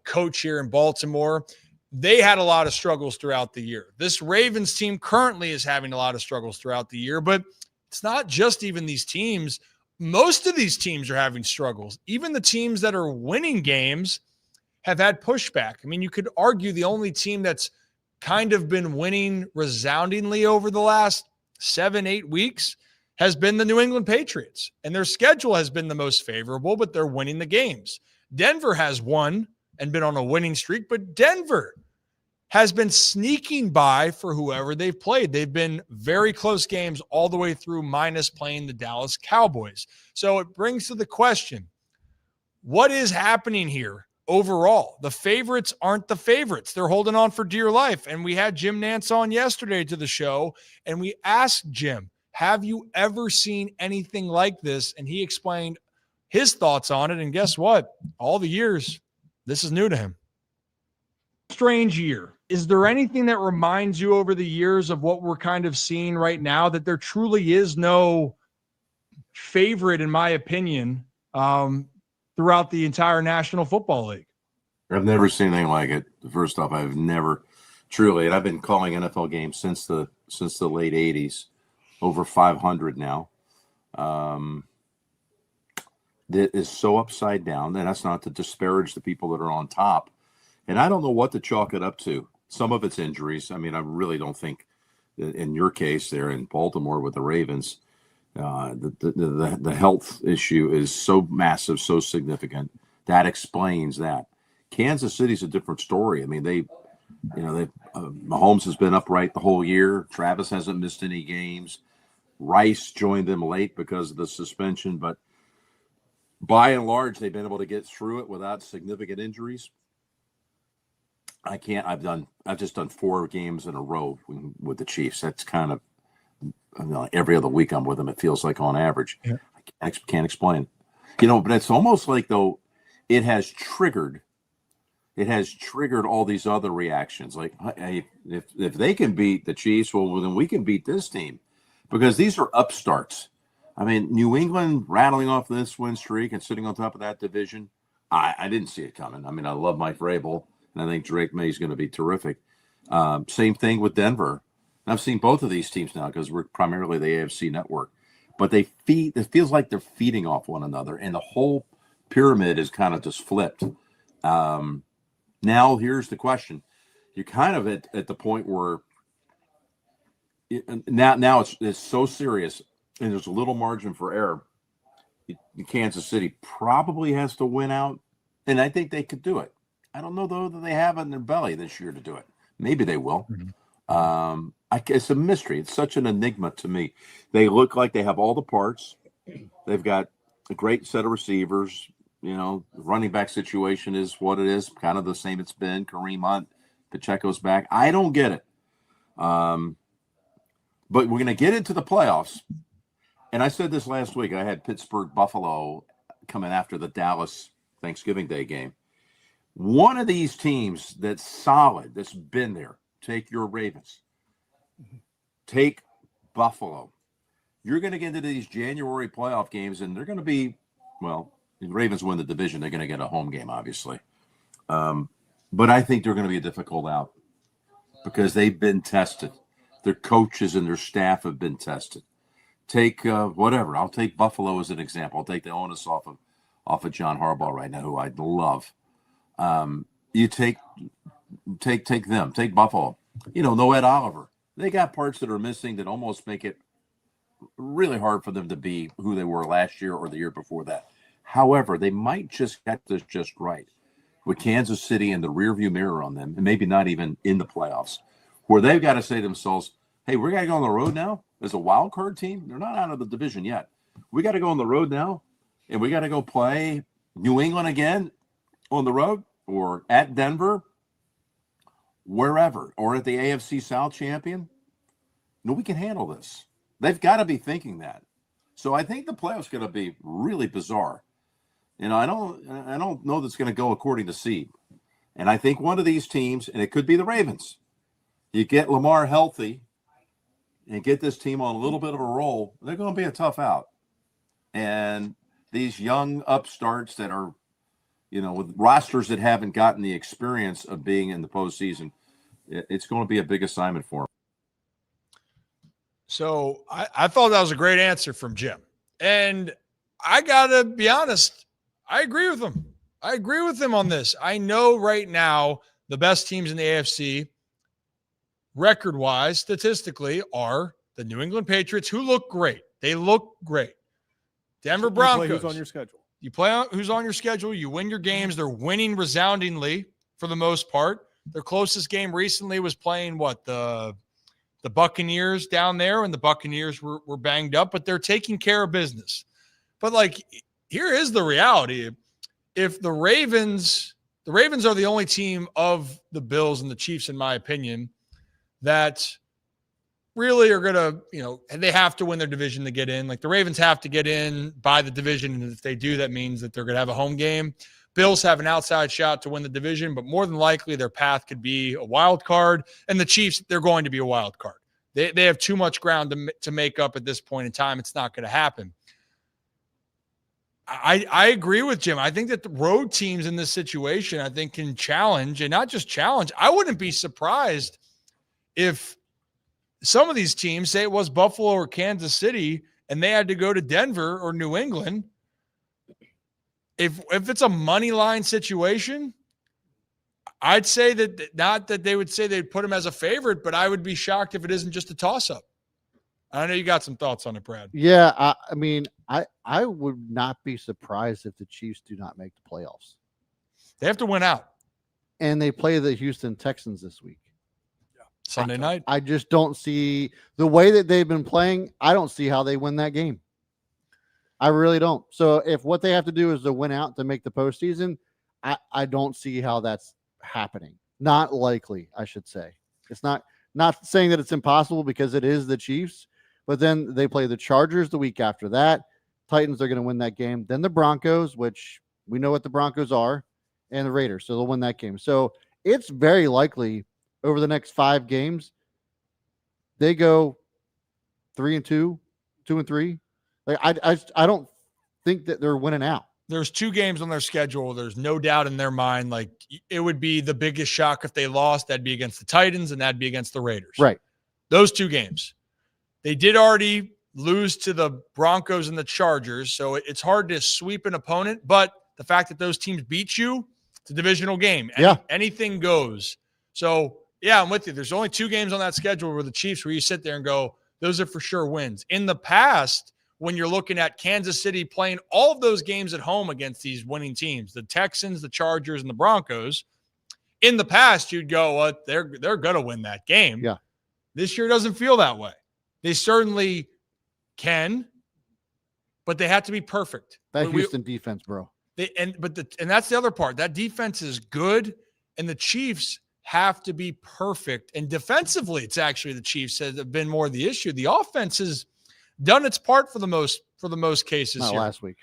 coach here in Baltimore. They had a lot of struggles throughout the year. This Ravens team currently is having a lot of struggles throughout the year, but it's not just even these teams. Most of these teams are having struggles. Even the teams that are winning games have had pushback. I mean, you could argue the only team that's kind of been winning resoundingly over the last 7-8 weeks has been the New England Patriots, and their schedule has been the most favorable, but they're winning the games. Denver has won and been on a winning streak, but Denver has been sneaking by for whoever they've played. They've been very close games all the way through, minus playing the Dallas Cowboys. So it brings to the question, what is happening here? Overall, the favorites aren't the favorites. They're holding on for dear life. And we had Jim Nance on yesterday to the show, and we asked Jim, have you ever seen anything like this? And he explained his thoughts on it. And guess what? All the years, this is new to him. Strange year. Is there anything that reminds you over the years of what we're kind of seeing right now, that there truly is no favorite, in my opinion, throughout the entire National Football League?
I've never seen anything like it. First off, I've never truly, and I've been calling NFL games since the late 80s, over 500 now. That is so upside down, and that's not to disparage the people that are on top. And I don't know what to chalk it up to. Some of it's injuries. I mean, I really don't think that in your case there in Baltimore with the Ravens, the health issue is so massive, so significant. That explains that. Kansas City's a different story. I mean, Mahomes has been upright the whole year. Travis hasn't missed any games. Rice joined them late because of the suspension, but by and large, they've been able to get through it without significant injuries. I've just done 4 games in a row with the Chiefs. That's kind of, every other week I'm with them, it feels like on average. Yeah. I can't explain it. But it's almost like, though, it has triggered all these other reactions. Like, hey, if they can beat the Chiefs, well, then we can beat this team, because these are upstarts. I mean, New England rattling off this win streak and sitting on top of that division, I didn't see it coming. I mean, I love Mike Vrabel, and I think Drake May is going to be terrific. Same thing with Denver. I've seen both of these teams now because we're primarily the AFC network, but it feels like they're feeding off one another, and the whole pyramid is kind of just flipped. Now here's the question. You're kind of at the point where now it's so serious, and there's a little margin for error. Kansas City probably has to win out, and I think they could do it. I don't know, though, that they have it in their belly this year to do it. Maybe they will. Mm-hmm. It's a mystery. It's such an enigma to me. They look like they have all the parts. They've got a great set of receivers. The running back situation is what it is, kind of the same it's been. Kareem Hunt, Pacheco's back. I don't get it. But we're going to get into the playoffs. And I said this last week. I had Pittsburgh, Buffalo coming after the Dallas Thanksgiving Day game. One of these teams that's solid, that's been there, take your Ravens. Take Buffalo. You're going to get into these January playoff games, and they're going to be, well, the Ravens win the division. They're going to get a home game, obviously. But I think they're going to be a difficult out because they've been tested. Their coaches and their staff have been tested. Take whatever. I'll take Buffalo as an example. I'll take the onus off of John Harbaugh right now, who I love. You take them. Take Buffalo. No Ed Oliver. They got parts that are missing that almost make it really hard for them to be who they were last year or the year before that. However, they might just get this just right with Kansas City in the rearview mirror on them, and maybe not even in the playoffs, where they've got to say to themselves, hey, we got to go on the road now as a wild card team. They're not out of the division yet. We got to go on the road now, and we got to go play New England again on the road or at Denver, wherever, or at the AFC South champion. No, we can handle this. They've got to be thinking that. So I think the playoffs going to be really bizarre. I don't know that's going to go according to seed. And I think one of these teams, and it could be the Ravens, you get Lamar healthy and get this team on a little bit of a roll, they're going to be a tough out. And these young upstarts that are, with rosters that haven't gotten the experience of being in the postseason, it's going to be a big assignment for them.
So I thought that was a great answer from Jim. And I got to be honest, I agree with him. I agree with him on this. I know right now the best teams in the AFC, record-wise, statistically, are the New England Patriots, who look great. They look great. Denver Broncos.
You play who's on your schedule.
You play who's on your schedule. You win your games. They're winning resoundingly for the most part. Their closest game recently was playing the Buccaneers down there, and the Buccaneers were banged up, but they're taking care of business. But here is the reality. If the Ravens are the only team of the Bills and the Chiefs, in my opinion, that really are going to, they have to win their division to get in. The Ravens have to get in by the division. And if they do, that means that they're going to have a home game. Bills have an outside shot to win the division, but more than likely their path could be a wild card. And the Chiefs, they're going to be a wild card. They have too much ground to make up at this point in time. It's not going to happen. I agree with Jim. I think that the road teams in this situation, I think, can challenge, and not just challenge. I wouldn't be surprised if some of these teams, say it was Buffalo or Kansas City, and they had to go to Denver or New England. If it's a money line situation, I'd say that not that they would say they'd put him as a favorite, but I would be shocked if it isn't just a toss-up. I know you got some thoughts on it, Brad.
Yeah, I mean, I would not be surprised if the Chiefs do not make the playoffs.
They have to win out.
And they play the Houston Texans this week.
Sunday night.
I just don't see the way that they've been playing. I don't see how they win that game. I really don't. So if what they have to do is to win out to make the postseason, I don't see how that's happening. Not likely, I should say. It's not saying that it's impossible because it is the Chiefs, but then they play the Chargers the week after that. Titans are going to win that game. Then the Broncos, which we know what the Broncos are, and the Raiders. So they'll win that game. So it's very likely over the next 5 games, they go 3-2, 2-3. I don't think that they're winning out.
There's 2 games on their schedule. There's no doubt in their mind. It would be the biggest shock if they lost. That'd be against the Titans, and that'd be against the Raiders.
Right.
Those 2 games. They did already lose to the Broncos and the Chargers, so it's hard to sweep an opponent. But the fact that those teams beat you, it's a divisional game. Anything goes. So, yeah, I'm with you. There's only 2 games on that schedule where the Chiefs, where you sit there and go, those are for sure wins. In the past, when you're looking at Kansas City playing all of those games at home against these winning teams, the Texans, the Chargers, and the Broncos, in the past, you'd go, well, they're going to win that game.
Yeah.
This year doesn't feel that way. They certainly can, but they have to be perfect.
That Houston defense, bro.
And that's the other part. That defense is good, and the Chiefs have to be perfect. And defensively, it's actually the Chiefs that have been more the issue. The offense has done its part for the most cases.
Not
here.
last week.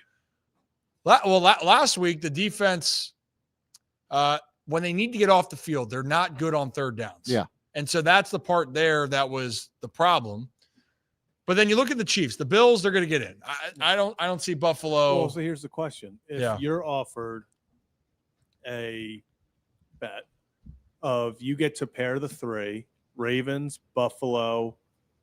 Last week, the defense, when they need to get off the field, they're not good on third downs.
Yeah.
And so that's the part there that was the problem. But then you look at the Chiefs, the Bills, they're going to get in. I don't see Buffalo.
Well, so here's the question. If you're offered a bet of you get to pair the three, Ravens, Buffalo,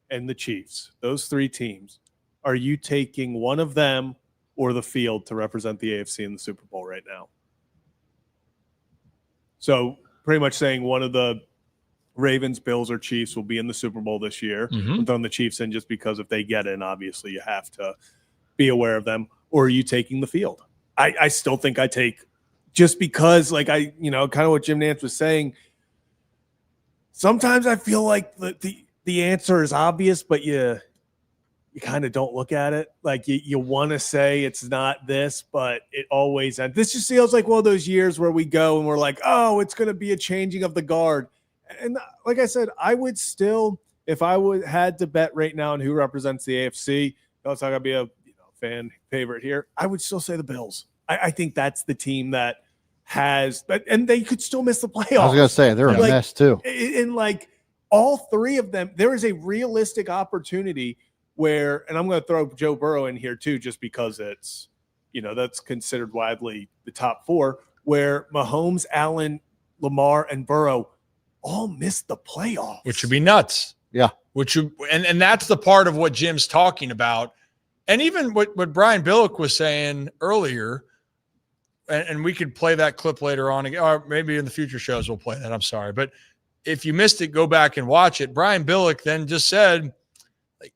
and the Chiefs, those three teams. Are you taking one of them or the field to represent the AFC in the Super Bowl right now? So pretty much saying one of the Ravens, Bills, or Chiefs will be in the Super Bowl this year. I'm throwing the Chiefs in just because if they get in, obviously you have to be aware of them. Or are you taking the field? I still think I take, just because, like, kind of what Jim Nantz was saying, sometimes I feel like the answer is obvious, but you kind of don't look at it. Like you want to say it's not this, but it always ends. This just feels like one of those years where we go and we're like, oh, it's going to be a changing of the guard. And like I said, I would still, if I had to bet right now on who represents the AFC, it's not going to be a fan favorite here, I would still say the Bills. I think that's the team that has, and they could still miss the playoffs.
I was going to say they're a mess too.
And like all three of them, there is a realistic opportunity where, and I'm going to throw Joe Burrow in here too, just because it's, that's considered widely the top four, where Mahomes, Allen, Lamar, and Burrow all missed the playoffs.
Which would be nuts.
Yeah.
And that's the part of what Jim's talking about. And even what Brian Billick was saying earlier, and we could play that clip later on, or maybe in the future shows we'll play that. I'm sorry. But if you missed it, go back and watch it. Brian Billick then just said,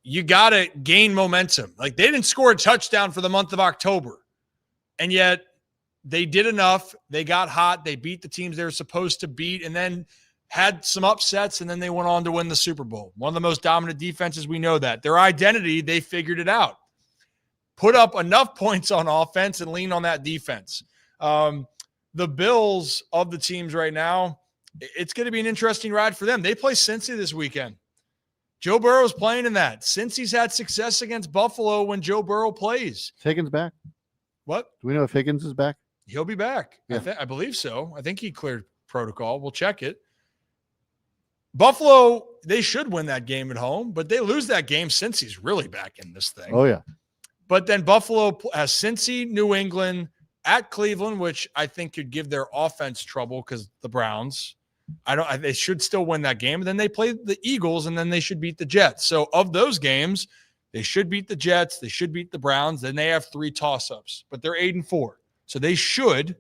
you got to gain momentum. Like, they didn't score a touchdown for the month of October, and yet they did enough. They got hot. They beat the teams they were supposed to beat, and then had some upsets, and then they went on to win the Super Bowl. One of the most dominant defenses, we know that. Their identity, they figured it out. Put up enough points on offense and lean on that defense. The Bills of the teams right now, it's going to be an interesting ride for them. They play Cincy this weekend. Joe Burrow's playing in that. Cincy's had success against Buffalo when Joe Burrow plays.
Higgins back?
What?
Do we know if Higgins is back?
He'll be back.
Yeah.
I believe so. I think he cleared protocol. We'll check it. Buffalo, they should win that game at home, but they lose that game. Cincy's really back in this thing.
Oh, yeah.
But then Buffalo has Cincy, New England, at Cleveland, which I think could give their offense trouble because the Browns, they should still win that game. And then they play the Eagles, and then they should beat the Jets. So of those games, they should beat the Jets, they should beat the Browns. Then they have 3 toss-ups, but they're 8-4. So they should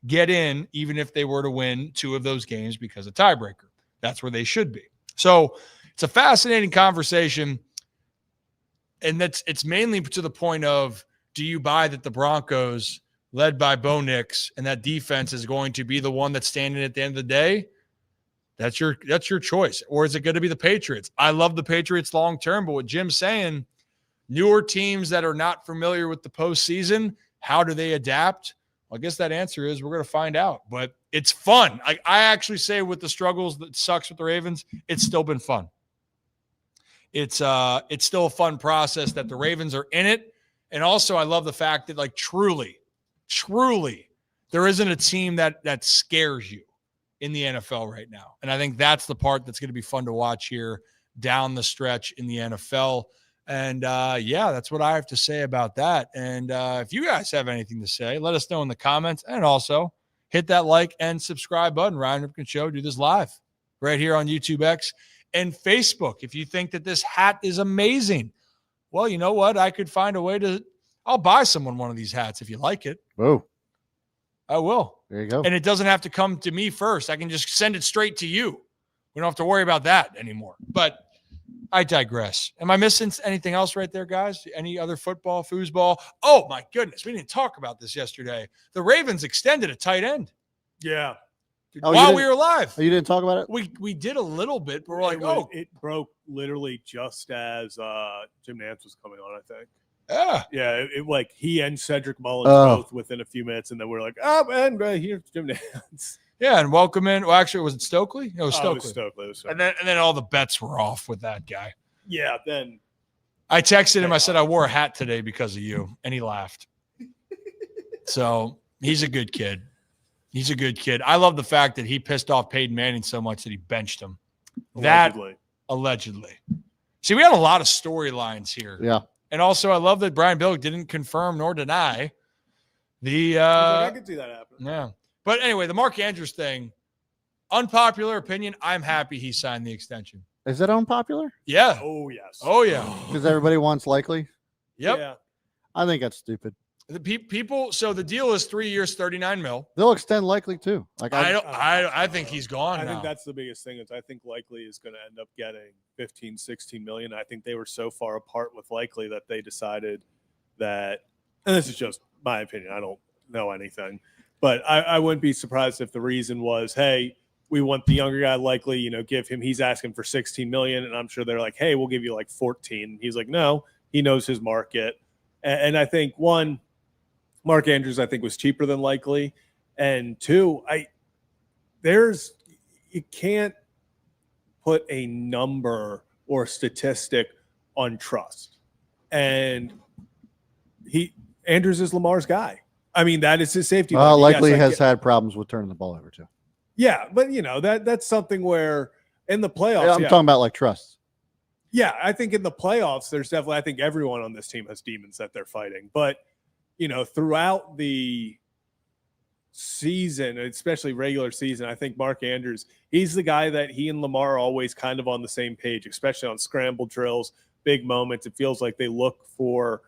get in even if they were to win 2 of those games because of tiebreaker. That's where they should be. So it's a fascinating conversation. And it's mainly to the point of, do you buy that the Broncos, led by Bo Nix, and that defense is going to be the one that's standing at the end of the day? That's your choice. Or is it going to be the Patriots? I love the Patriots long term, but what Jim's saying, newer teams that are not familiar with the postseason, how do they adapt? Well, I guess that answer is we're going to find out. But it's fun. I actually say, with the struggles that sucks with the Ravens, it's still been fun. It's still a fun process that the Ravens are in it. And also, I love the fact that, like, truly, there isn't a team that scares you in the NFL right now. And I think that's the part that's going to be fun to watch here down the stretch in the NFL. And that's what I have to say about that. And if you guys have anything to say, let us know in the comments. And also hit that like and subscribe button. Ryan Ripken Show, do this live right here on YouTube X and Facebook. If you think that this hat is amazing, well, you know what? I could find a way I'll buy someone one of these hats if you like it.
Oh,
I will.
there you go.
And it doesn't have to come to me first. I can just send it straight to you. We don't have to worry about that anymore. But I digress. Am I missing anything else right there, guys? Any other football, foosball? Oh, my goodness. We didn't talk about this yesterday. The Ravens extended a tight end.
Yeah.
While we were live.
Oh, you didn't talk about it?
We did a little bit, but we're like,
it broke literally just as Jim Nantz was coming on, I think.
Yeah.
It like he and Cedric Mullins both within a few minutes, and then we're like, and here's Jim Nantz.
Yeah, and welcome in. Well, actually, was it Stokely? It was Stokely.
It was Stokely.
And then all the bets were off with that guy.
Yeah, then
I texted him. I said, I wore a hat today because of you, and he laughed. So he's a good kid. He's a good kid. I love the fact that he pissed off Peyton Manning so much that he benched him. Allegedly. See, we had a lot of storylines here.
Yeah.
And also, I love that Brian Billick didn't confirm nor deny the
I could see that happen.
Yeah. But anyway, the Mark Andrews thing, Unpopular opinion, I'm happy he signed the extension.
Is that unpopular?
Yeah.
Oh yes.
Oh, yeah.
Because everybody wants Likely.
Yep.
Yeah.
I think that's stupid.
The people, so the deal is 3 years, 39 mil.
They'll extend Likely too. Like
I think he's gone
I
now.
think that's the biggest thing is I think Likely is going to end up getting 15, 16 million. I think they were so far apart with Likely that they decided that, and this is just my opinion, I don't know anything, but I wouldn't be surprised if the reason was, hey, we want the younger guy Likely, give him, he's asking for 16 million. And I'm sure they're like, hey, we'll give you like 14. He's like, no, he knows his market. And I think one, Mark Andrews, I think, was cheaper than Likely. And two, you can't put a number or statistic on trust. And Andrews is Lamar's guy. I mean, that is his safety.
Likely has had problems with turning the ball over too.
Yeah, but that's something where in the playoffs,
I'm talking about like trust.
Yeah, I think in the playoffs, there's definitely, I think everyone on this team has demons that they're fighting. But, throughout the season, especially regular season, I think Mark Andrews, he's the guy that he and Lamar are always kind of on the same page, especially on scramble drills, big moments. It feels like they look for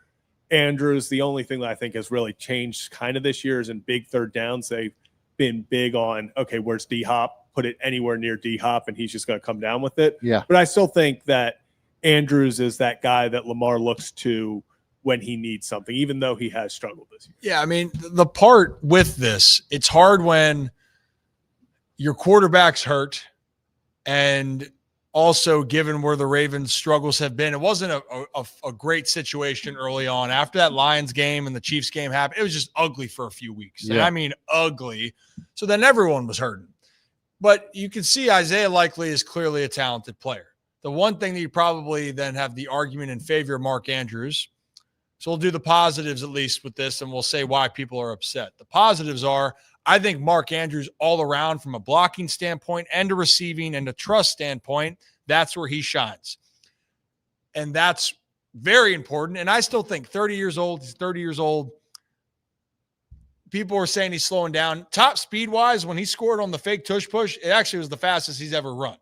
Andrews. The only thing that I think has really changed kind of this year is in big third downs. They've been big on, okay, where's D-Hop? Put it anywhere near D-Hop, and he's just going to come down with it.
Yeah.
But I still think that Andrews is that guy that Lamar looks to when he needs something, even though he has struggled this year.
Yeah, I mean, the part with this, it's hard when your quarterback's hurt, and also given where the Ravens' struggles have been, it wasn't a great situation early on. After that Lions game and the Chiefs game happened, it was just ugly for a few weeks. Yeah. And I mean ugly. So then everyone was hurting. But you can see Isaiah Likely is clearly a talented player. The one thing that you probably then have the argument in favor of Mark Andrews. So we'll do the positives at least with this, and we'll say why people are upset. The positives are, I think Mark Andrews all around from a blocking standpoint and a receiving and a trust standpoint, that's where he shines. And that's very important. And I still think 30 years old, he's 30 years old. People are saying he's slowing down. Top speed-wise, when he scored on the fake tush push, it actually was the fastest he's ever run.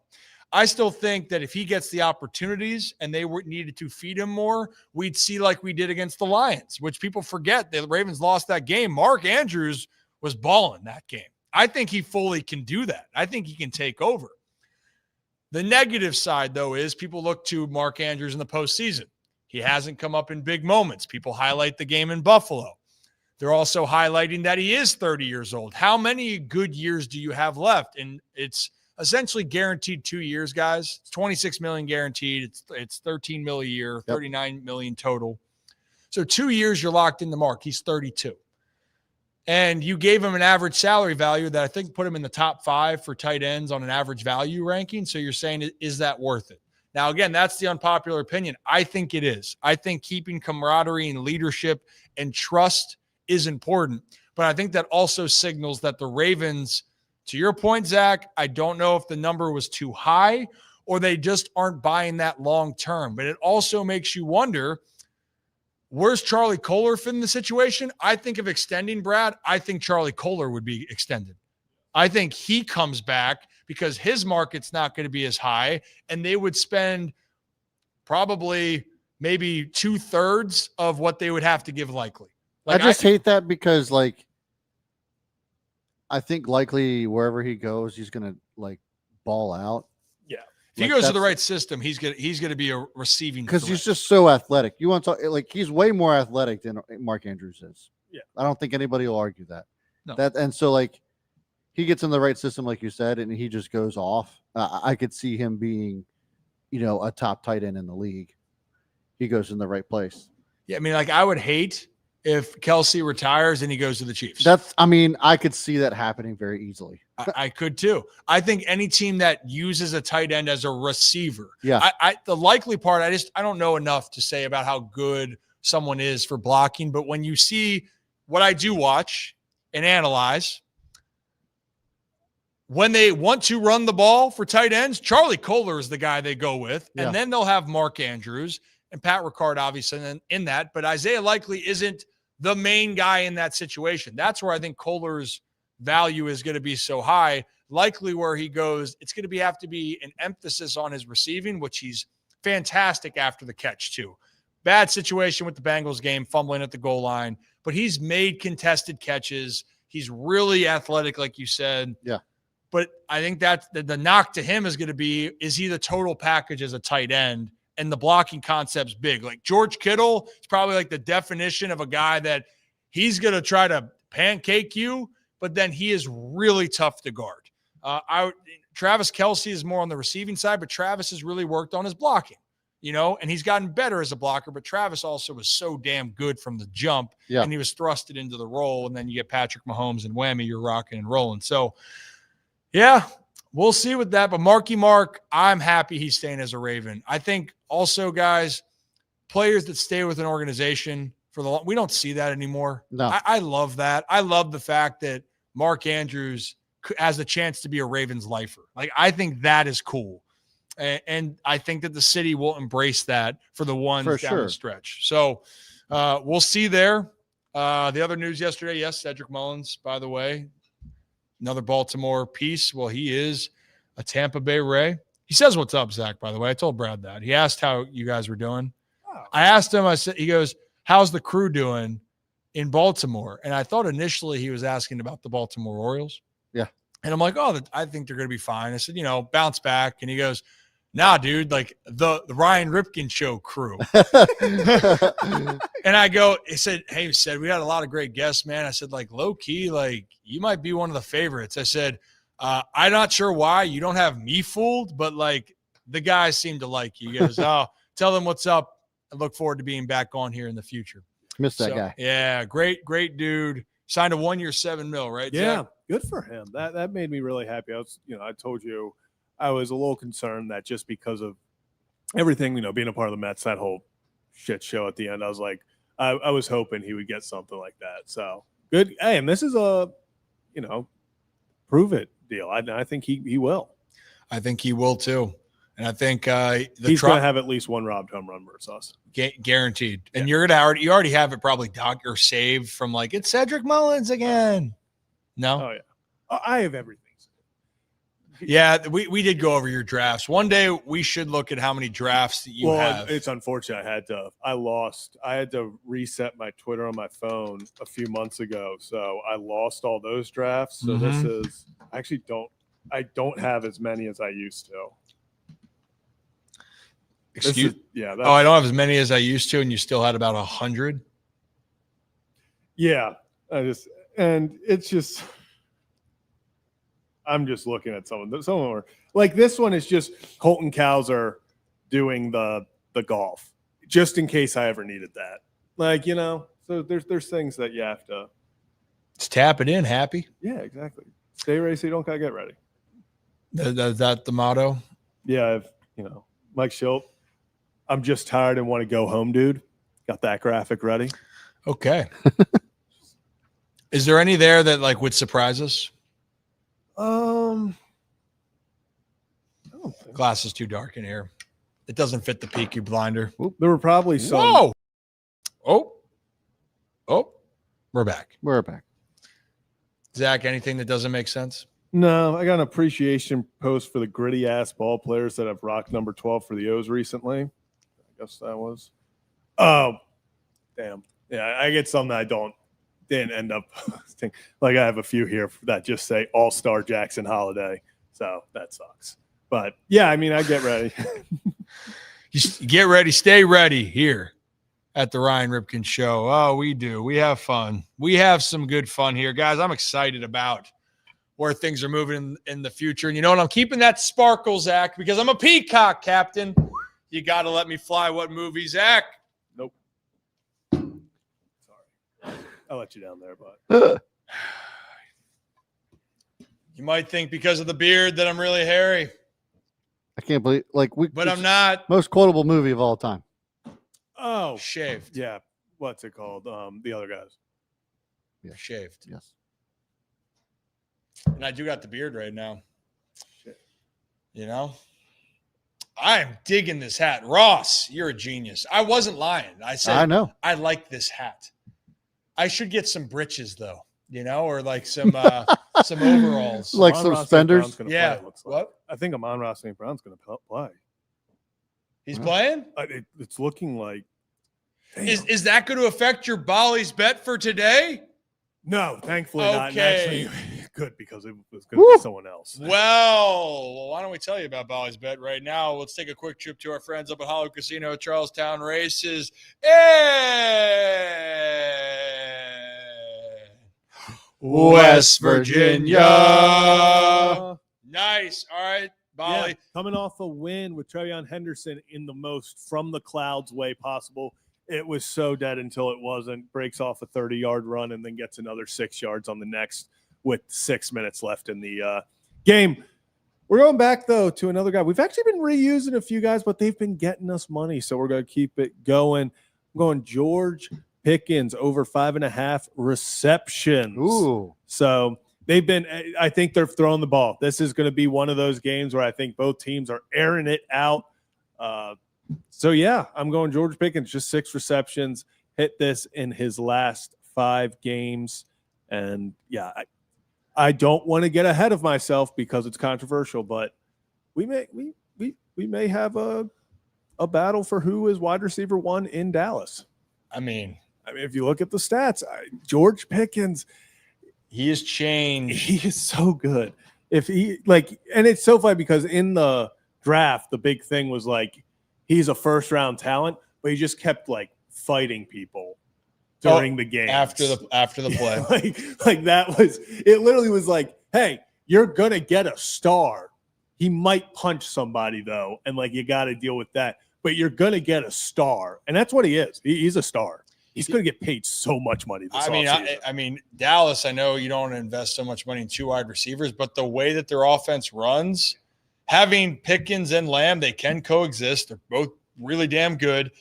I still think that if he gets the opportunities and they needed to feed him more, we'd see like we did against the Lions, which people forget. The Ravens lost that game. Mark Andrews was balling that game. I think he fully can do that. I think he can take over. The negative side, though, is people look to Mark Andrews in the postseason. He hasn't come up in big moments. People highlight the game in Buffalo. They're also highlighting that he is 30 years old. How many good years do you have left? And it's essentially guaranteed 2 years, guys. It's 26 million guaranteed. It's 13 million a year, 39 million total. So 2 years, you're locked in the mark. He's 32. And you gave him an average salary value that I think put him in the top 5 for tight ends on an average value ranking. So you're saying, is that worth it? Now, again, that's the unpopular opinion. I think it is. I think keeping camaraderie and leadership and trust is important. But I think that also signals that the Ravens, to your point, Zach, I don't know if the number was too high or they just aren't buying that long term. But it also makes you wonder, where's Charlie Kolar fit in the situation? I think of extending Brad. I think Charlie Kolar would be extended. I think he comes back because his market's not going to be as high, and they would spend probably maybe 2/3 of what they would have to give Likely.
I just hate that because, like, I think Likely wherever he goes, he's going to like ball out.
Yeah.
If he goes to the right system, he's gonna be a receiving
because
threat.
he's just so athletic. You want to like he's way more athletic than Mark Andrews is.
Yeah,
I don't think anybody will argue that.
No.
And so like he gets in the right system, like you said, and he just goes off. I could see him being, a top tight end in the league. He goes in the right place.
Yeah, I mean, like I would hate if Helsley retires and he goes to the Chiefs.
I could see that happening very easily.
I could too. I think any team that uses a tight end as a receiver.
Yeah.
The likely part, I don't know enough to say about how good someone is for blocking, but when you see what I do watch and analyze, when they want to run the ball for tight ends, Charlie Kolar is the guy they go with, and then they'll have Mark Andrews and Pat Ricard obviously in that, but Isaiah Likely isn't the main guy in that situation. That's where I think Kolar's value is going to be so high. Likely where he goes, it's going to have to be an emphasis on his receiving, which he's fantastic after the catch too. Bad situation with the Bengals game, fumbling at the goal line, but he's made contested catches. He's really athletic, like you said.
Yeah.
But I think that the knock to him is going to be, is he the total package as a tight end? And the blocking concept's big. Like George Kittle is probably like the definition of a guy that he's going to try to pancake you, but then he is really tough to guard. Travis Kelce is more on the receiving side, but Travis has really worked on his blocking, and he's gotten better as a blocker, but Travis also was so damn good from the jump, and he was thrusted into the role, and then you get Patrick Mahomes and whammy, you're rocking and rolling. So, yeah, we'll see with that, but Marky Mark, I'm happy he's staying as a Raven. I think also, guys, players that stay with an organization we don't see that anymore.
No.
I love that. I love the fact that Mark Andrews has the chance to be a Ravens lifer. Like, I think that is cool. And I think that the city will embrace that for the ones down the stretch. So we'll see there. The other news yesterday, yes, Cedric Mullins, by the way, another Baltimore piece. Well, he is a Tampa Bay Ray. He says, "What's up, Zach?" By the way, I told Brad that. He asked how you guys were doing. I asked him, he goes, "How's the crew doing in Baltimore?" And I thought initially he was asking about the Baltimore Orioles.
Yeah.
And I'm like, "Oh, I think they're going to be fine." I said, bounce back. And he goes, "Nah, dude, like the Ryan Ripken show crew." And I go, he said, we had a lot of great guests, man. I said, like, low key, like, you might be one of the favorites. I said, I'm not sure why you don't have me fooled, but like the guys seem to like you. He goes, "Oh, tell them what's up. I look forward to being back on here in the future."
Missed that guy.
Yeah, great dude. Signed a 1 year, $7 million, right?
Yeah,
Zach?
good for him. That made me really happy. I told you I was a little concerned that just because of everything, being a part of the Mets, that whole shit show at the end, I was like, I was hoping he would get something like that. So good. Hey, and this is a, prove it deal. I think he will.
I think he will too. And I think
he's going to have at least one robbed home run versus us.
Guaranteed. And you already have it probably docked or saved from like, it's Cedric Mullins again. No?
Oh, yeah. I have everything.
Yeah, we did go over your drafts. One day we should look at how many drafts that you have.
It's unfortunate. I had to reset my Twitter on my phone a few months ago. So I lost all those drafts. So I don't have as many as I used to.
Excuse? I don't have as many as I used to, and you still had about 100.
Yeah, I'm just looking at some of them. Some of them are like this one is just Colton Cowser doing the golf, just in case I ever needed that. Like, so there's things that you have to.
Just tap it in, happy.
Yeah, exactly. Stay ready so you don't gotta get ready.
Is that the motto?
Yeah, Mike Schilt. I'm just tired and want to go home, dude. Got that graphic ready.
Okay. Is there any there that like would surprise us?
I don't think.
Glass is too dark in here. It doesn't fit the Peaky Blinder.
There were probably some.
Whoa. Oh, we're back.
We're back.
Zach, anything that doesn't make sense?
No, I got an appreciation post for the gritty ass ball players that have rocked number 12 for the O's recently. I guess that was. Oh, damn. Yeah, I get some that didn't end up like I have a few here that just say All-Star Jackson Holiday. So that sucks. But yeah, I get ready.
You get ready, stay ready here at the Ryan Ripken Show. Oh, we do. We have fun. We have some good fun here, guys. I'm excited about where things are moving in the future. And I'm keeping that sparkle, Zach, because I'm a peacock, Captain. You got to let me fly. What movie, Zach?
Nope. Sorry. I'll let you down there, but.
You might think because of the beard that I'm really hairy.
I can't believe
but I'm not.
Most quotable movie of all time.
Oh,
shaved.
Yeah. What's it called? The other guys.
Yeah, shaved.
Yes.
And I do got the beard right now. Shit. I am digging this hat. Ross, you're a genius. I wasn't lying. I said,
I know.
I like this hat. I should get some breeches, though. or like some overalls.
Like
Amon-Ra
some
St. Brown's
suspenders?
gonna
Yeah.
play, it looks like.
What?
I think Amon-Ra St. Brown's going to play.
He's
Wow.
playing?
It's looking like. Damn.
Is that going to affect your Bolly's bet for today?
No, thankfully not. And
Okay.
actually, good because it was going to be someone else.
Well, why don't we tell you about Bolly's bet right now? Let's take a quick trip to our friends up at Hollow Casino, Charlestown Races. West Virginia. Nice. All right, Bolly.
Yeah, coming off a win with Trevion Henderson in the most from the clouds way possible. It was so dead until it wasn't. Breaks off a 30-yard run and then gets another 6 yards on the next with 6 minutes left in the game. We're going back, though, to another guy. We've actually been reusing a few guys, but they've been getting us money, so we're going to keep it going. I'm going George Pickens over 5.5 receptions.
Ooh.
So they've been – I think they're throwing the ball. This is going to be one of those games where I think both teams are airing it out. So, yeah, I'm going George Pickens, just 6 receptions, hit this in his last 5 games. And, yeah, I don't want to get ahead of myself because it's controversial, but we may have a battle for who is wide receiver 1 in Dallas.
I mean,
if you look at the stats, George Pickens,
he has changed.
he is so good. If he and it's so funny because in the draft, the big thing was he's a first-round talent, but he just kept fighting people during the game
after the play.
That was it. Literally was hey, you're gonna get a star. He might punch somebody though, and you got to deal with that. But you're gonna get a star, and that's what he is. He's a star. He's gonna get paid so much money this offseason.
I mean, Dallas. I know you don't want to invest so much money in 2 wide receivers, but the way that their offense runs, having Pickens and Lamb, they can coexist. They're both really damn good.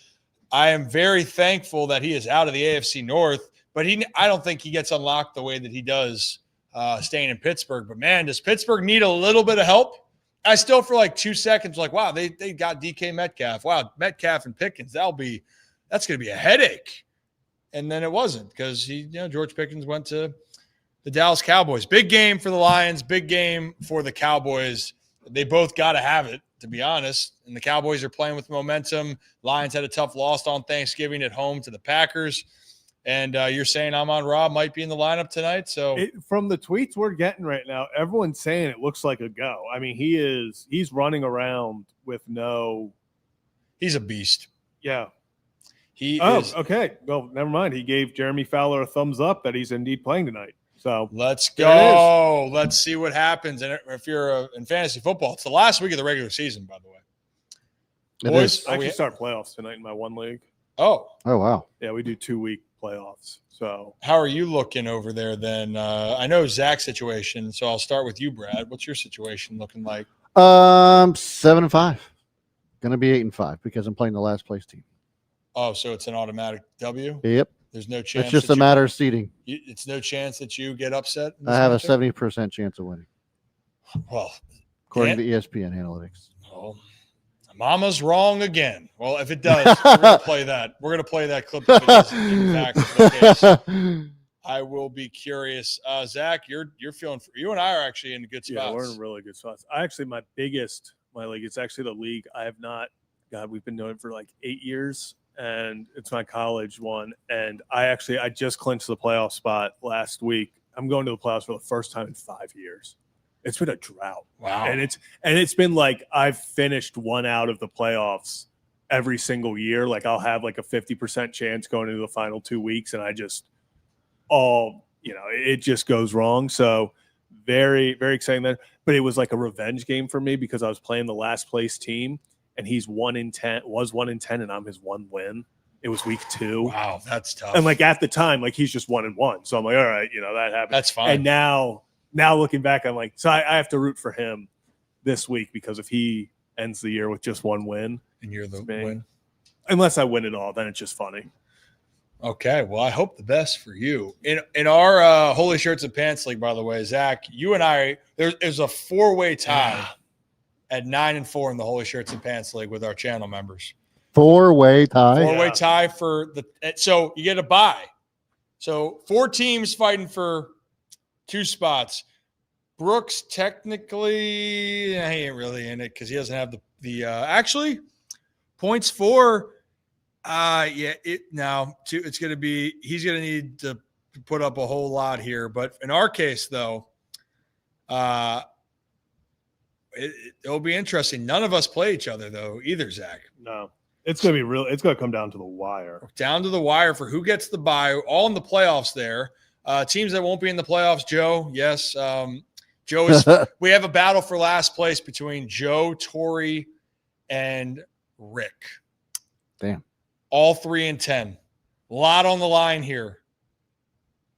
I am very thankful that he is out of the AFC North, but I don't think he gets unlocked the way that he does staying in Pittsburgh. But, man, does Pittsburgh need a little bit of help? I still, for 2 seconds, wow, they got DK Metcalf. Wow, Metcalf and Pickens, that's going to be a headache. And then it wasn't because George Pickens went to the Dallas Cowboys. Big game for the Lions, big game for the Cowboys. They both got to have it, to be honest. And the Cowboys are playing with momentum. Lions had a tough loss on Thanksgiving at home to the Packers. And you're saying Amon-Ra might be in the lineup tonight. So
from the tweets we're getting right now, everyone's saying it looks like a go. I mean, he's running around with no.
He's a beast.
Yeah.
He is.
Okay. Well, never mind. He gave Jeremy Fowler a thumbs up that he's indeed playing tonight. So
let's go. Let's see what happens. And if you're in fantasy football, it's the last week of the regular season, by the way. Boys,
I actually start playoffs tonight in my one league.
Oh,
wow.
Yeah, we do 2-week playoffs. So
how are you looking over there then? I know Zach's situation, so I'll start with you, Brad. What's your situation looking like?
7-5. Gonna be 8-5 because I'm playing the last place team.
Oh, so it's an automatic W?
Yep.
There's no chance.
It's just a matter of seeding.
It's no chance that you get upset.
I have a 70% chance of winning.
Well,
according to ESPN analytics.
Oh, Mama's wrong again. Well, if it does, we're gonna play that. We're gonna play that clip. If it is in fact the case. I will be curious. Zach, you're feeling. You and I are actually in good spots.
Yeah, we're in really good spots. My league. It's actually the league I have not. God, we've been doing it for 8 years. And it's my college one. And I just clinched the playoff spot last week. I'm going to the playoffs for the first time in 5 years. It's been a drought.
Wow.
And it's been I've finished one out of the playoffs every single year. I'll have a 50% chance going into the final 2 weeks. And it just goes wrong. So very, very exciting there. But it was a revenge game for me because I was playing the last place team. And he's 1-10, was 1-10, and I'm his 1 win. It was week 2.
Wow, that's tough.
And at the time, he's just 1-1. So I'm all right, that happened.
That's fine.
And now looking back, I'm so I have to root for him this week because if he ends the year with just 1 win,
and you're the win,
unless I win it all, then it's just funny.
Okay, well, I hope the best for you. In our Holy Shirts and Pants League, by the way, Zach, you and I, there's a 4-way tie. At 9-4 in the Holy Shirts and Pants League with our channel members.
4-way tie.
4-way tie for so you get a bye. So 4 teams fighting for 2 spots. Brooks technically he ain't really in it because he doesn't have the actually points for it's gonna be he's gonna need to put up a whole lot here. But in our case, though, it'll be interesting. None of us play each other though either, Zach.
No. It's gonna be real. It's gonna come down to the wire.
Down to the wire for who gets the bye. All in the playoffs there. Teams that won't be in the playoffs, Joe. Yes. Joe is we have a battle for last place between Joe, Tori, and Rick.
Damn.
All 3-10. A lot on the line here.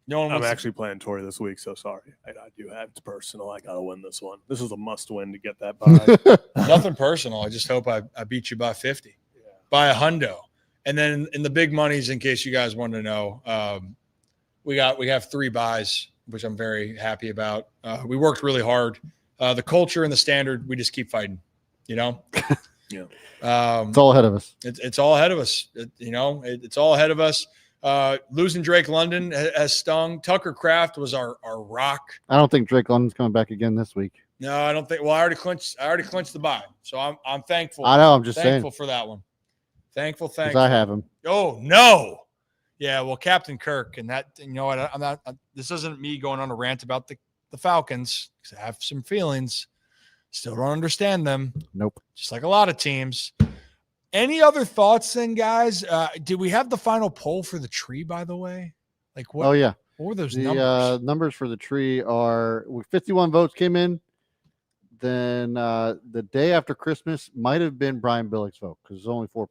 No one
I'm
wants
actually playing Tori this week, so sorry. I do have it's personal. I gotta win this one. This is a must win to get that by.
nothing personal. I just hope I beat you by 50.
Yeah.
By a hundo. And then in the big monies, in case you guys want to know, we have 3 buys, which I'm very happy about. We worked really hard. The culture and the standard, we just keep fighting, you know?
Yeah.
It's all ahead of us.
It's all ahead of us. It's all ahead of us. Losing Drake London has stung. Tucker Kraft was our rock.
I don't think Drake London's coming back again this week.
No, I don't think. Well, I already clinched the buy, so I'm thankful.
I know. I'm just
thankful
saying.
for that one. Thankful.
Because I have him.
Oh no. Yeah, well, Captain Kirk, and that, you know what? I'm not. This isn't me going on a rant about the Falcons because I have some feelings. Still don't understand them.
Nope.
Just like a lot of teams. Any other thoughts then, guys? Did we have the final poll for the tree, by the way? Like what?
Oh, yeah.
What were those
The
numbers?
numbers for the tree are 51 votes came in. Then the day after Christmas might have been Brian Billick's vote because it's only 4%.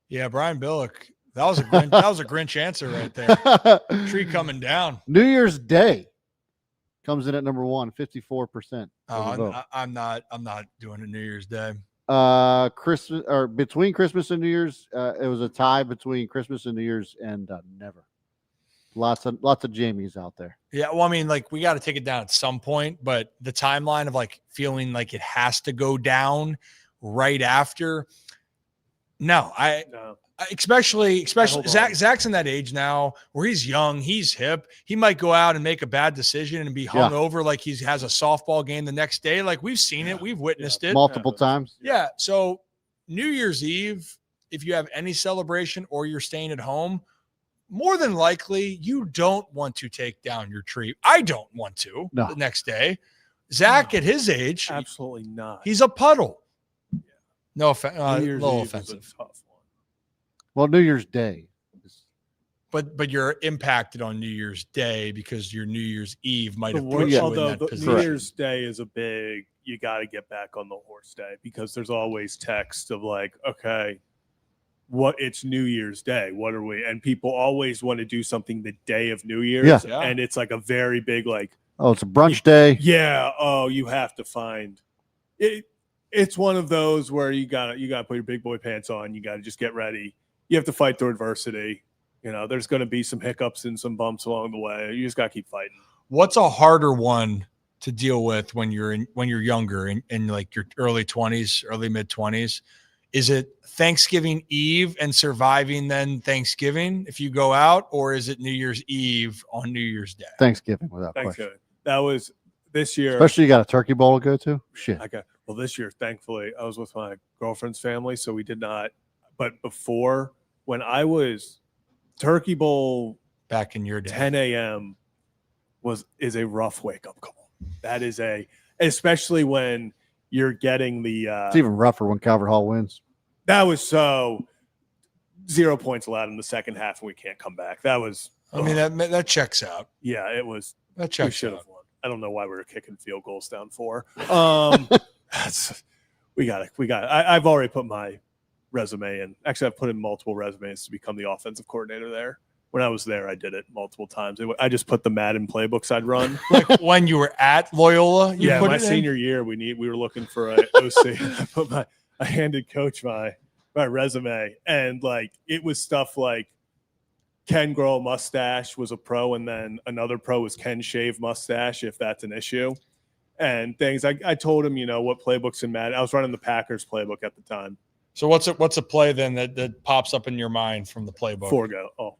Yeah, Brian Billick. That was a Grinch answer right there. Tree coming down.
New Year's Day comes in at number 1, 54%.
I'm not doing a New Year's Day.
Christmas or between Christmas and New Year's, it was a tie between Christmas and New Year's, and never. Lots of Jamies out there.
Yeah, well, I mean, like we got to take it down at some point, but the timeline of like feeling like it has to go down right after. No, especially Zach's in that age now where he's young, he's hip. He might go out and make a bad decision and be hung over like he has a softball game the next day. Like we've seen it, we've witnessed it
multiple times.
Yeah. So New Year's Eve, if you have any celebration or you're staying at home, more than likely you don't want to take down your tree. I don't want to the next day. Zach at his age,
absolutely not.
He's a puddle. No offense.
New Year's
little
Eve
offensive.
is a tough one.
Well, New Year's Day.
But you're impacted on New Year's Day because your New Year's Eve might have put
Although
you in that
the
position.
New Year's Day is a big, you got to get back on the horse day because there's always text of like, okay, it's New Year's Day. What are we? And people always want to do something the day of New Year's.
Yeah.
And it's like a very big, like,
oh, it's a brunch day.
Yeah. Oh, you have to find it. It's one of those where you gotta put your big boy pants on. You got to just get ready. You have to fight through adversity. You know, there's going to be some hiccups and some bumps along the way. You just got to keep fighting.
What's a harder one to deal with when you're younger in like your early 20s, early mid 20s? Is it Thanksgiving Eve and surviving then Thanksgiving if you go out, or is it New Year's Eve on New Year's Day?
Thanksgiving, without
Thanksgiving.
question.
That was this year.
Especially you got a turkey bowl to go to. Shit.
Well, this year, thankfully, I was with my girlfriend's family, so we did not. But before, when I was turkey bowl
back in your day,
10 a.m. is a rough wake up call. That is especially when you're getting the.
It's even rougher when Calvert Hall wins.
That was 0 points allowed in the second half, and we can't come back. That was.
I mean, that checks out.
Yeah, it was.
That
We
checks
should
out.
have won. I don't know why we were kicking field goals down 4. We got it. I've already put my resume in. Actually, I've put in multiple resumes to become the offensive coordinator there. When I was there, I did it multiple times. I just put the Madden playbooks I'd run.
Like when you were at Loyola, you put
my
it in?
senior year, we were looking for a OC. I handed coach my resume, and like it was stuff like Ken grow a mustache was a pro, and then another pro was Ken shave mustache if that's an issue, and things. I told him, what playbooks in Madden. I was running the Packers playbook at the time.
So what's a play then that pops up in your mind from the playbook?
4 go. Oh,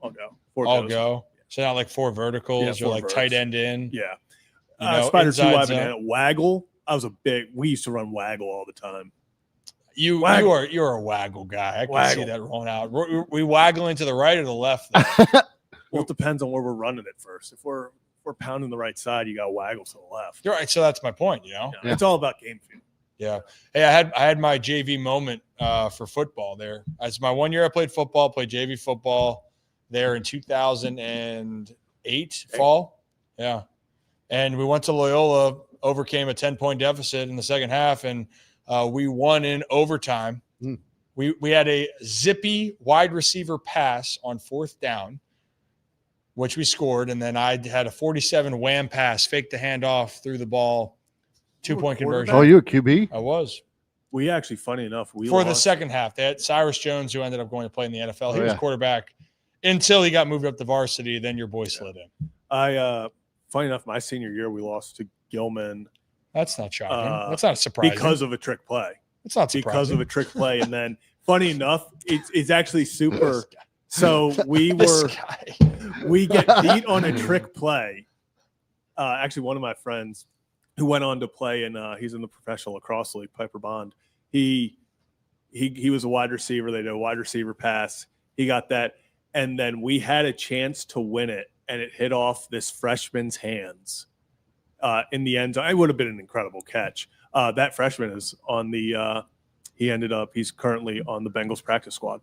I'll go. 4
I'll
goes.
go. So not like 4 verticals
Yeah,
or
4
like
verts.
tight end in.
Yeah.
You know,
Spider 2
inside
I've been
zone.
at. Waggle. We used to run Waggle all the time.
You're a waggle guy. I can see
Waggle.
that rolling out. We waggle to the right or the left. Though?
Well, it depends on where we're running it first. If we're pounding the right side, you got to waggle to the left.
You're right. So that's my point. You know.
Yeah. It's all about game feel.
Yeah. Hey, I had my JV moment for football there. It's my 1 year I played football. Played JV football there in 2008 fall. Yeah. And we went to Loyola, overcame a 10-point deficit in the second half, and we won in overtime. We had a zippy wide receiver pass on 4th down, which we scored, and then I had a 47 wham pass, faked the handoff, threw the ball, 2-point conversion.
Oh, you a QB?
I was.
We actually, funny enough,
For the second half, they had Cyrus Jones, who ended up going to play in the NFL. He was quarterback until he got moved up to varsity. Then your boy slid in.
Funny enough, my senior year, we lost to Gilman.
That's not shocking. That's not surprising.
Because of a trick play.
It's not surprising.
Because of a trick play. And then, funny enough, it's actually super. So we get beat on a trick play. Actually, one of my friends who went on to play, and he's in the professional lacrosse league, Piper Bond. He was a wide receiver. They did a wide receiver pass. He got that. And then we had a chance to win it, and it hit off this freshman's hands in the end zone. It would have been an incredible catch. That freshman is on the he's currently on the Bengals practice squad.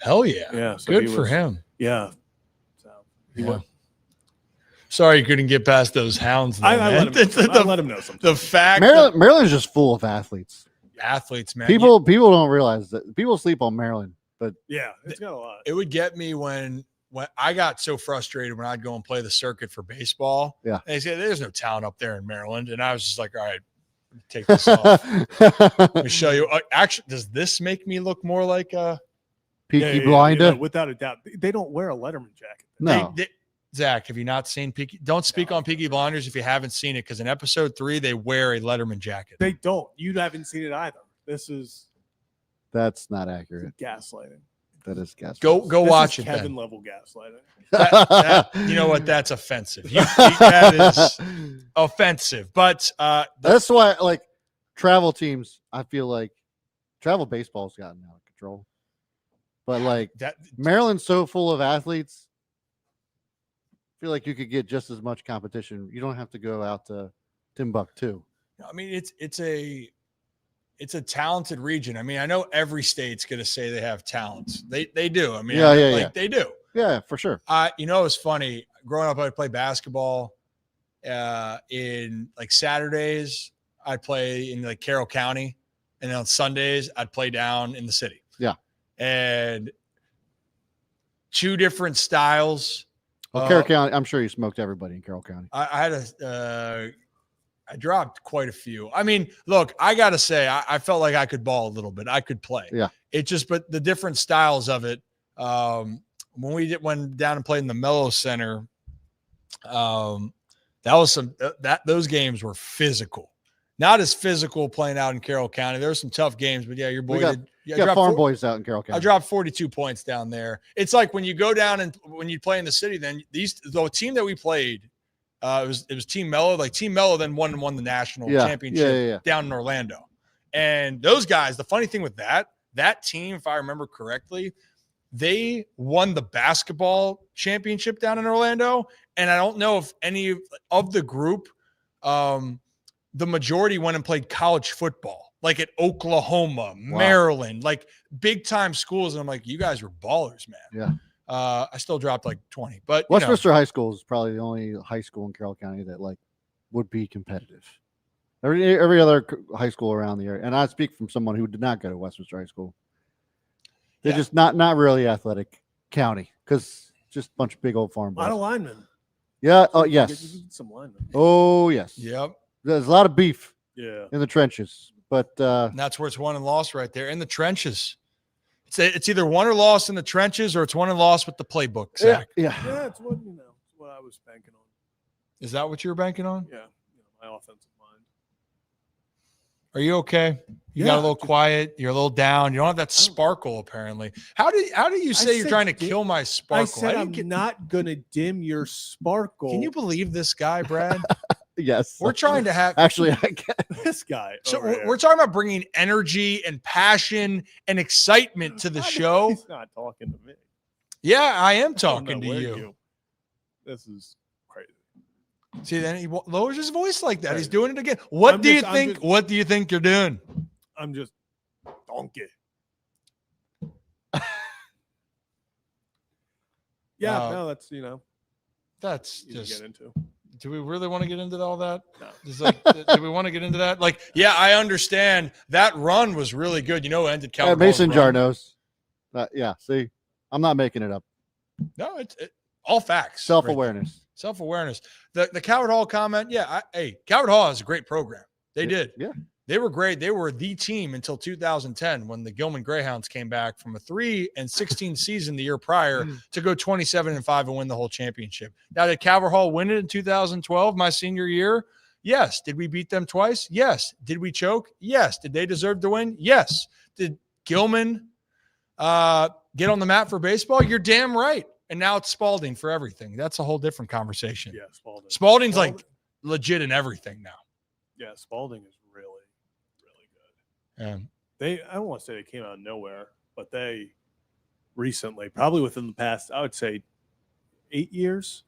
Hell yeah.
Yeah. So
good for him.
Yeah. So he went.
Sorry you couldn't get past those hounds. Though,
I let him know sometimes.
The fact
Maryland's just full of athletes.
Athletes, man.
People don't realize that. People sleep on Maryland, but
yeah, it's got a lot.
It would get me when I got so frustrated when I'd go and play the circuit for baseball.
Yeah.
And they said there's no talent up there in Maryland. And I was just like, all right, take this off. Let me show you. Actually, does this make me look more like a
Peaky Blinder?
Without a doubt. They don't wear a Letterman jacket.
No.
Zach, have you not seen Peaky? Don't speak on Peaky Blinders if you haven't seen it, because in episode 3 they wear a Letterman jacket.
They don't. You haven't seen it either.
That's not accurate.
Gaslighting.
That is gaslighting.
Go watch it.
Kevin level gaslighting.
You know what? That's offensive. That is offensive. But
that's why, like, travel teams, I feel like travel baseball's gotten out of control. But like Maryland's so full of athletes. I feel like you could get just as much competition. You don't have to go out to Timbuktu.
I mean, it's a talented region. I mean, I know every state's going to say they have talents. They do. I mean, they do.
Yeah, for sure.
You know, it's funny. Growing up, I'd play basketball. In like Saturdays, I'd play in like Carroll County, and on Sundays, I'd play down in the city.
Yeah,
and 2 different styles.
Well, Carroll County, I'm sure you smoked everybody in Carroll County.
I dropped quite a few. I mean, look, I got to say, I felt like I could ball a little bit. I could play.
Yeah.
But the different styles of it. When we went down and played in the Mello Center, those games were physical. Not as physical playing out in Carroll County. There were some tough games, but yeah, your boy did.
You got farm boys out in Carroll County.
I dropped 42 points down there. It's like when you go down and when you play in the city, then the team that we played, it was Team Mello. Like Team Mello then won the national championship down in Orlando. And those guys, the funny thing with that team, if I remember correctly, they won the basketball championship down in Orlando. And I don't know if any of the group, the majority went and played college football, like at Oklahoma, Maryland, like big time schools. And I'm like, you guys were ballers, man.
Yeah.
I still dropped like 20, but
Westminster High School is probably the only high school in Carroll County that like would be competitive. Every other high school around the area, and I speak from someone who did not go to Westminster High School. They're just not really athletic county because just a bunch of big old farm boys.
A lot of linemen.
Yeah. Oh yes.
Some linemen.
Oh yes.
Yep.
There's a lot of beef.
Yeah.
In the trenches, but
and that's where it's won and lost right there in the trenches. It's either won or lost in the trenches, or it's won and lost with the playbook. Zach.
Yeah.
It's what I was banking on.
Is that what you were banking on?
Yeah. My offensive mind.
Are you okay? You got a little quiet. You're a little down. You don't have that sparkle, apparently. How do you say you're trying to kill my sparkle?
I said I'm not going to dim your sparkle.
Can you believe this guy, Brad?
Yes.
We're trying to have
Actually, I can.
this guy.
So we're talking about bringing energy and passion and excitement to the show.
He's not talking to me.
Yeah, I am
I don't
talking
know
to
where
you.
This is crazy.
See, then he lowers his voice like that. He's doing it again. What do you think you're doing?
I'm just donkey. Yeah, no, that's
That's
easy to
just.
get into.
Do we really want to get into all that?
No.
Just like, do we want to get into that? Like, yeah, I understand that run was really good. You know, it ended Calvin.
Mason Jar knows. Yeah, see, I'm not making it up.
No, it's all facts.
Self-awareness.
Self-awareness. The Coward Hall comment. Yeah, Coward Hall is a great program. They did.
Yeah.
They were great. They were the team until 2010 when the Gilman Greyhounds came back from a 3-16 season the year prior to go 27-5 and win the whole championship. Now, did Calvert Hall win it in 2012, my senior year? Yes. Did we beat them twice? Yes. Did we choke? Yes. Did they deserve to win? Yes. Did Gilman get on the map for baseball? You're damn right. And now it's Spalding for everything. That's a whole different conversation.
Yeah, Spalding.
Spalding's like legit in everything now.
Yeah, Spalding is really, really good.
Yeah.
I don't want to say they came out of nowhere, but they recently, probably within the past, I would say 8 years.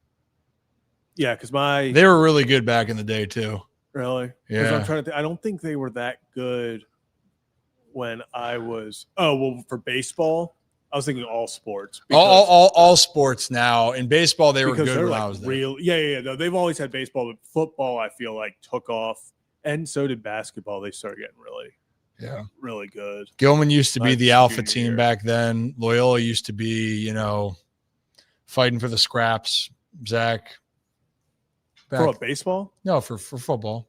Yeah, because
they were really good back in the day too.
Really?
Yeah.
I'm trying to think. I don't think they were that good when I was. Oh well, for baseball, I was thinking all sports.
All sports now. In baseball, they were good when
like
I was there.
Yeah. No, they've always had baseball, but football, I feel like took off, and so did basketball. They started getting really good.
Gilman used to be the alpha
junior
team
year.
back then. Loyola used to be, fighting for the scraps. Zach.
For what, baseball?
No, for football.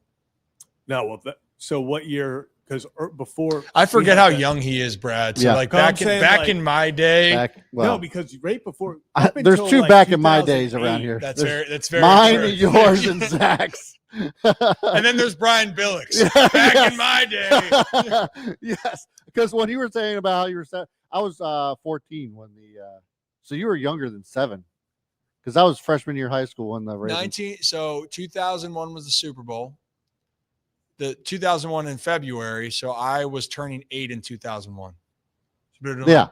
No, well, so what year? Because before
I forget how young he is, Brad. So
Yeah.
like
No, I'm
back
saying,
in my day.
no, because right before
There's
until,
two
like,
back in my days
2008,
around here.
That's
There's
very
mine,
true.
yours, and Zach's.
And then there's Brian Billick's.
Yeah,
Back
yes.
in my day.
Yes, because when you were saying about how you were, I was 14 when so you were younger than 7, because I was freshman year of high school when the Ravens.
2001 was the Super Bowl. The 2001 in February, so I was turning 8 in 2001.
Yeah.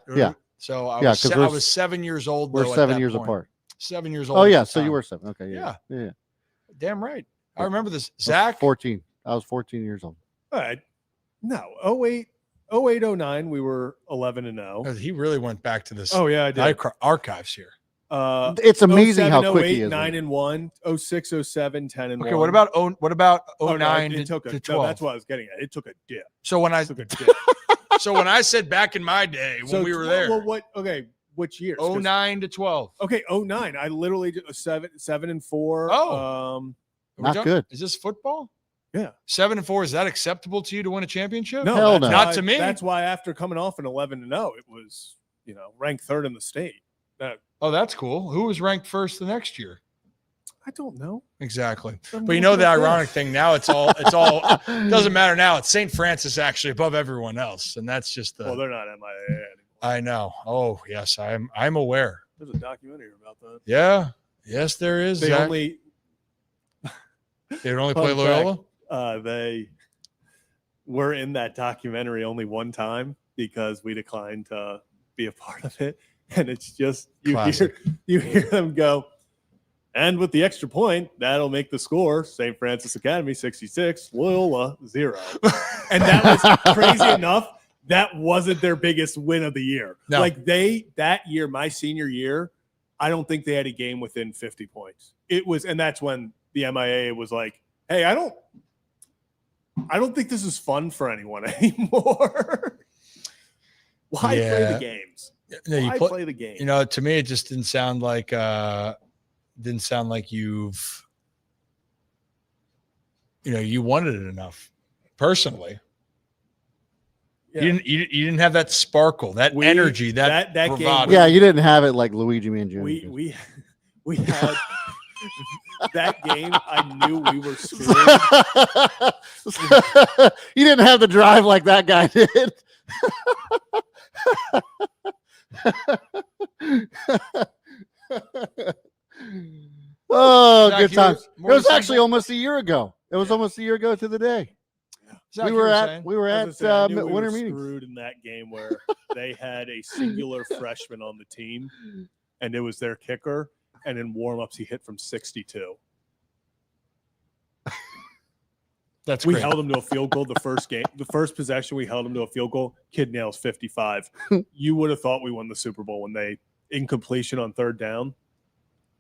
So I
Yeah,
was
'cause
I was 7 years old.
We're
though, at
7
that
years
point.
apart.
7 years old.
Oh
at
yeah,
the
so you
time.
were 7. Okay, yeah.
Damn right. I remember this. Zach.
14. I was 14 years old.
All right. No, 08, 09, we were 11-0.
He really went back to this.
Oh yeah, I did.
Archives here.
It's amazing
07,
how quick
08,
he is.
9-1, 06, 07, 10-1.
Okay, what about 09
it took
to
a,
12?
No, that's what I was getting at. It took a dip.
So when I
It took a dip.
when I said back in my day when we were there,
Well, what? Okay, which years?
09 to 12.
Okay, 09. I literally did 7-4.
Oh.
Not good.
Is this football?
Yeah.
7-4. Is that acceptable to you to win a championship?
No,
Hell
that's
no.
Not
why-
to me.
That's why after coming off an 11-0, it was ranked 3rd in the state.
Oh, that's cool. Who was ranked first the next year?
I don't know.
Exactly.
I'm
But you know
looking
the
at this.
ironic thing now, it's all doesn't matter now. It's St. Francis actually above everyone else, and that's just the.
Well, they're not MIA anymore.
I know. Oh yes, I'm aware.
There's a documentary about that.
Yeah. Yes, there is.
They
Zach.
only
They would only play
Fun
Loyola.
they were in that documentary only one time because we declined to be a part of it, and it's just you hear them go, and with the extra point that'll make the score St. Francis Academy 66, Loyola 0, and that was crazy enough. That wasn't their biggest win of the year.
No.
Like that year, my senior year, I don't think they had a game within 50 points. It was, and that's when the MIA was like, hey, I don't think this is fun for anyone anymore. Why play the games?
No,
Why play the game?
To me, it just didn't sound like you've you wanted it enough personally.
Yeah.
You didn't have that sparkle, that energy, that bravado.
Yeah, you didn't have it like Luigi Mangione.
We had that game. I knew we were screwed.
You didn't have to drive like that guy did. Oh,
Zach,
good
you were-
times. It
more to
was actually
something?
almost a year ago. It was almost a year ago to the day.
Zach,
We
you
were
saying?
at
I was gonna say, I knew we
winter
were
meetings.
screwed in that game where they had a singular freshman on the team, and it was their kicker. And in warmups, he hit from 62.
That's
We
great.
held him to a field goal the first game. The first possession, we held him to a field goal. Kid nails 55. You would have thought we won the Super Bowl when they incompletion on third down.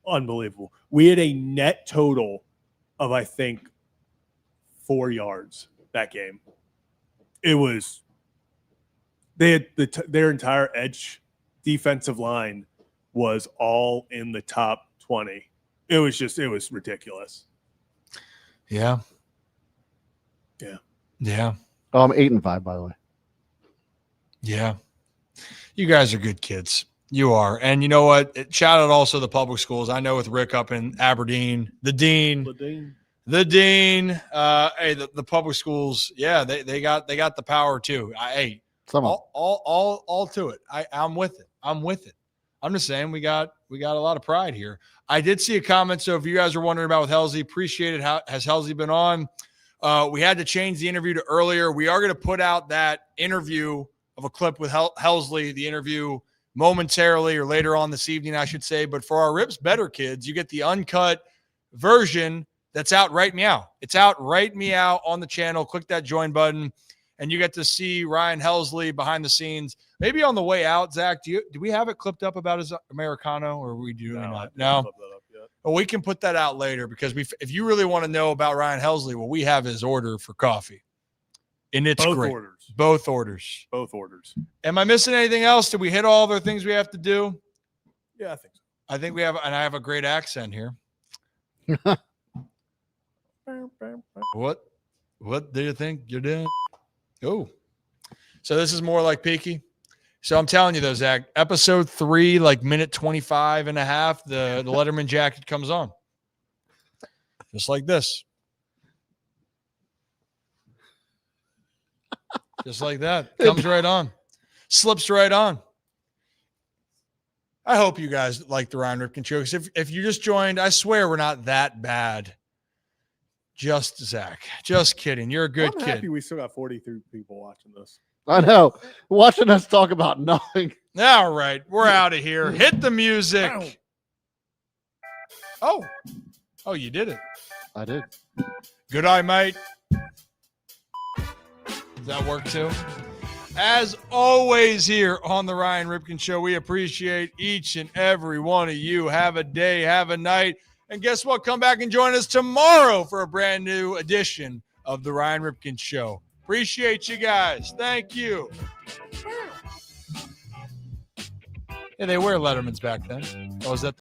Unbelievable. We had a net total of, I think, 4 yards that game. It was they had their entire edge defensive line was all in the top 20. It was ridiculous.
Yeah.
Yeah.
Yeah.
Oh, I'm 8-5, by the way.
Yeah. You guys are good kids. You are. And you know what? Shout out also the public schools. I know with Rick up in Aberdeen, the dean. Hey, the public schools, yeah, they got the power too. All to it. I'm with it. I'm just saying we got a lot of pride here. I did see a comment. So if you guys are wondering about with Helsley, appreciate it. How has Helsley been on? We had to change the interview to earlier. We are going to put out that interview of a clip with Helsley, the interview momentarily or later on this evening, I should say. But for our Rips Better kids, you get the uncut version that's out right meow. It's out right meow on the channel. Click that join button, and you get to see Ryan Helsley behind the scenes. Maybe on the way out, Zach, do we have it clipped up about his Americano, or are we doing not? No. Well, we can put that out later because if you really want to know about Ryan Helsley, well, we have his order for coffee. And it's
Both
great.
orders.
Both orders.
Both orders.
Am I missing anything else? Did we hit all the things we have to do?
Yeah, I think so.
I think we have, and I have a great accent here. What do you think you're doing? Oh, so this is more like Peaky. So I'm telling you though, Zach, episode 3, like minute 25 and a half, the Letterman jacket comes on. Just like this. Just like that. Comes right on. Slips right on. I hope you guys like the Ryan Ripken show. Because if you just joined, I swear we're not that bad. Just Zach. Just kidding. You're a good
I'm
kid.
happy we still got 43 people watching this.
I know. Watching us talk about nothing.
All right. We're out of here. Hit the music. Oh, you did it.
I did.
Good eye, mate. Does that work too? As always here on the Ryan Ripken Show, we appreciate each and every one of you. Have a day, have a night. And guess what? Come back and join us tomorrow for a brand new edition of the Ryan Ripken Show. Appreciate you guys. Thank you. Yeah, they wear Lettermans back then. Oh, is that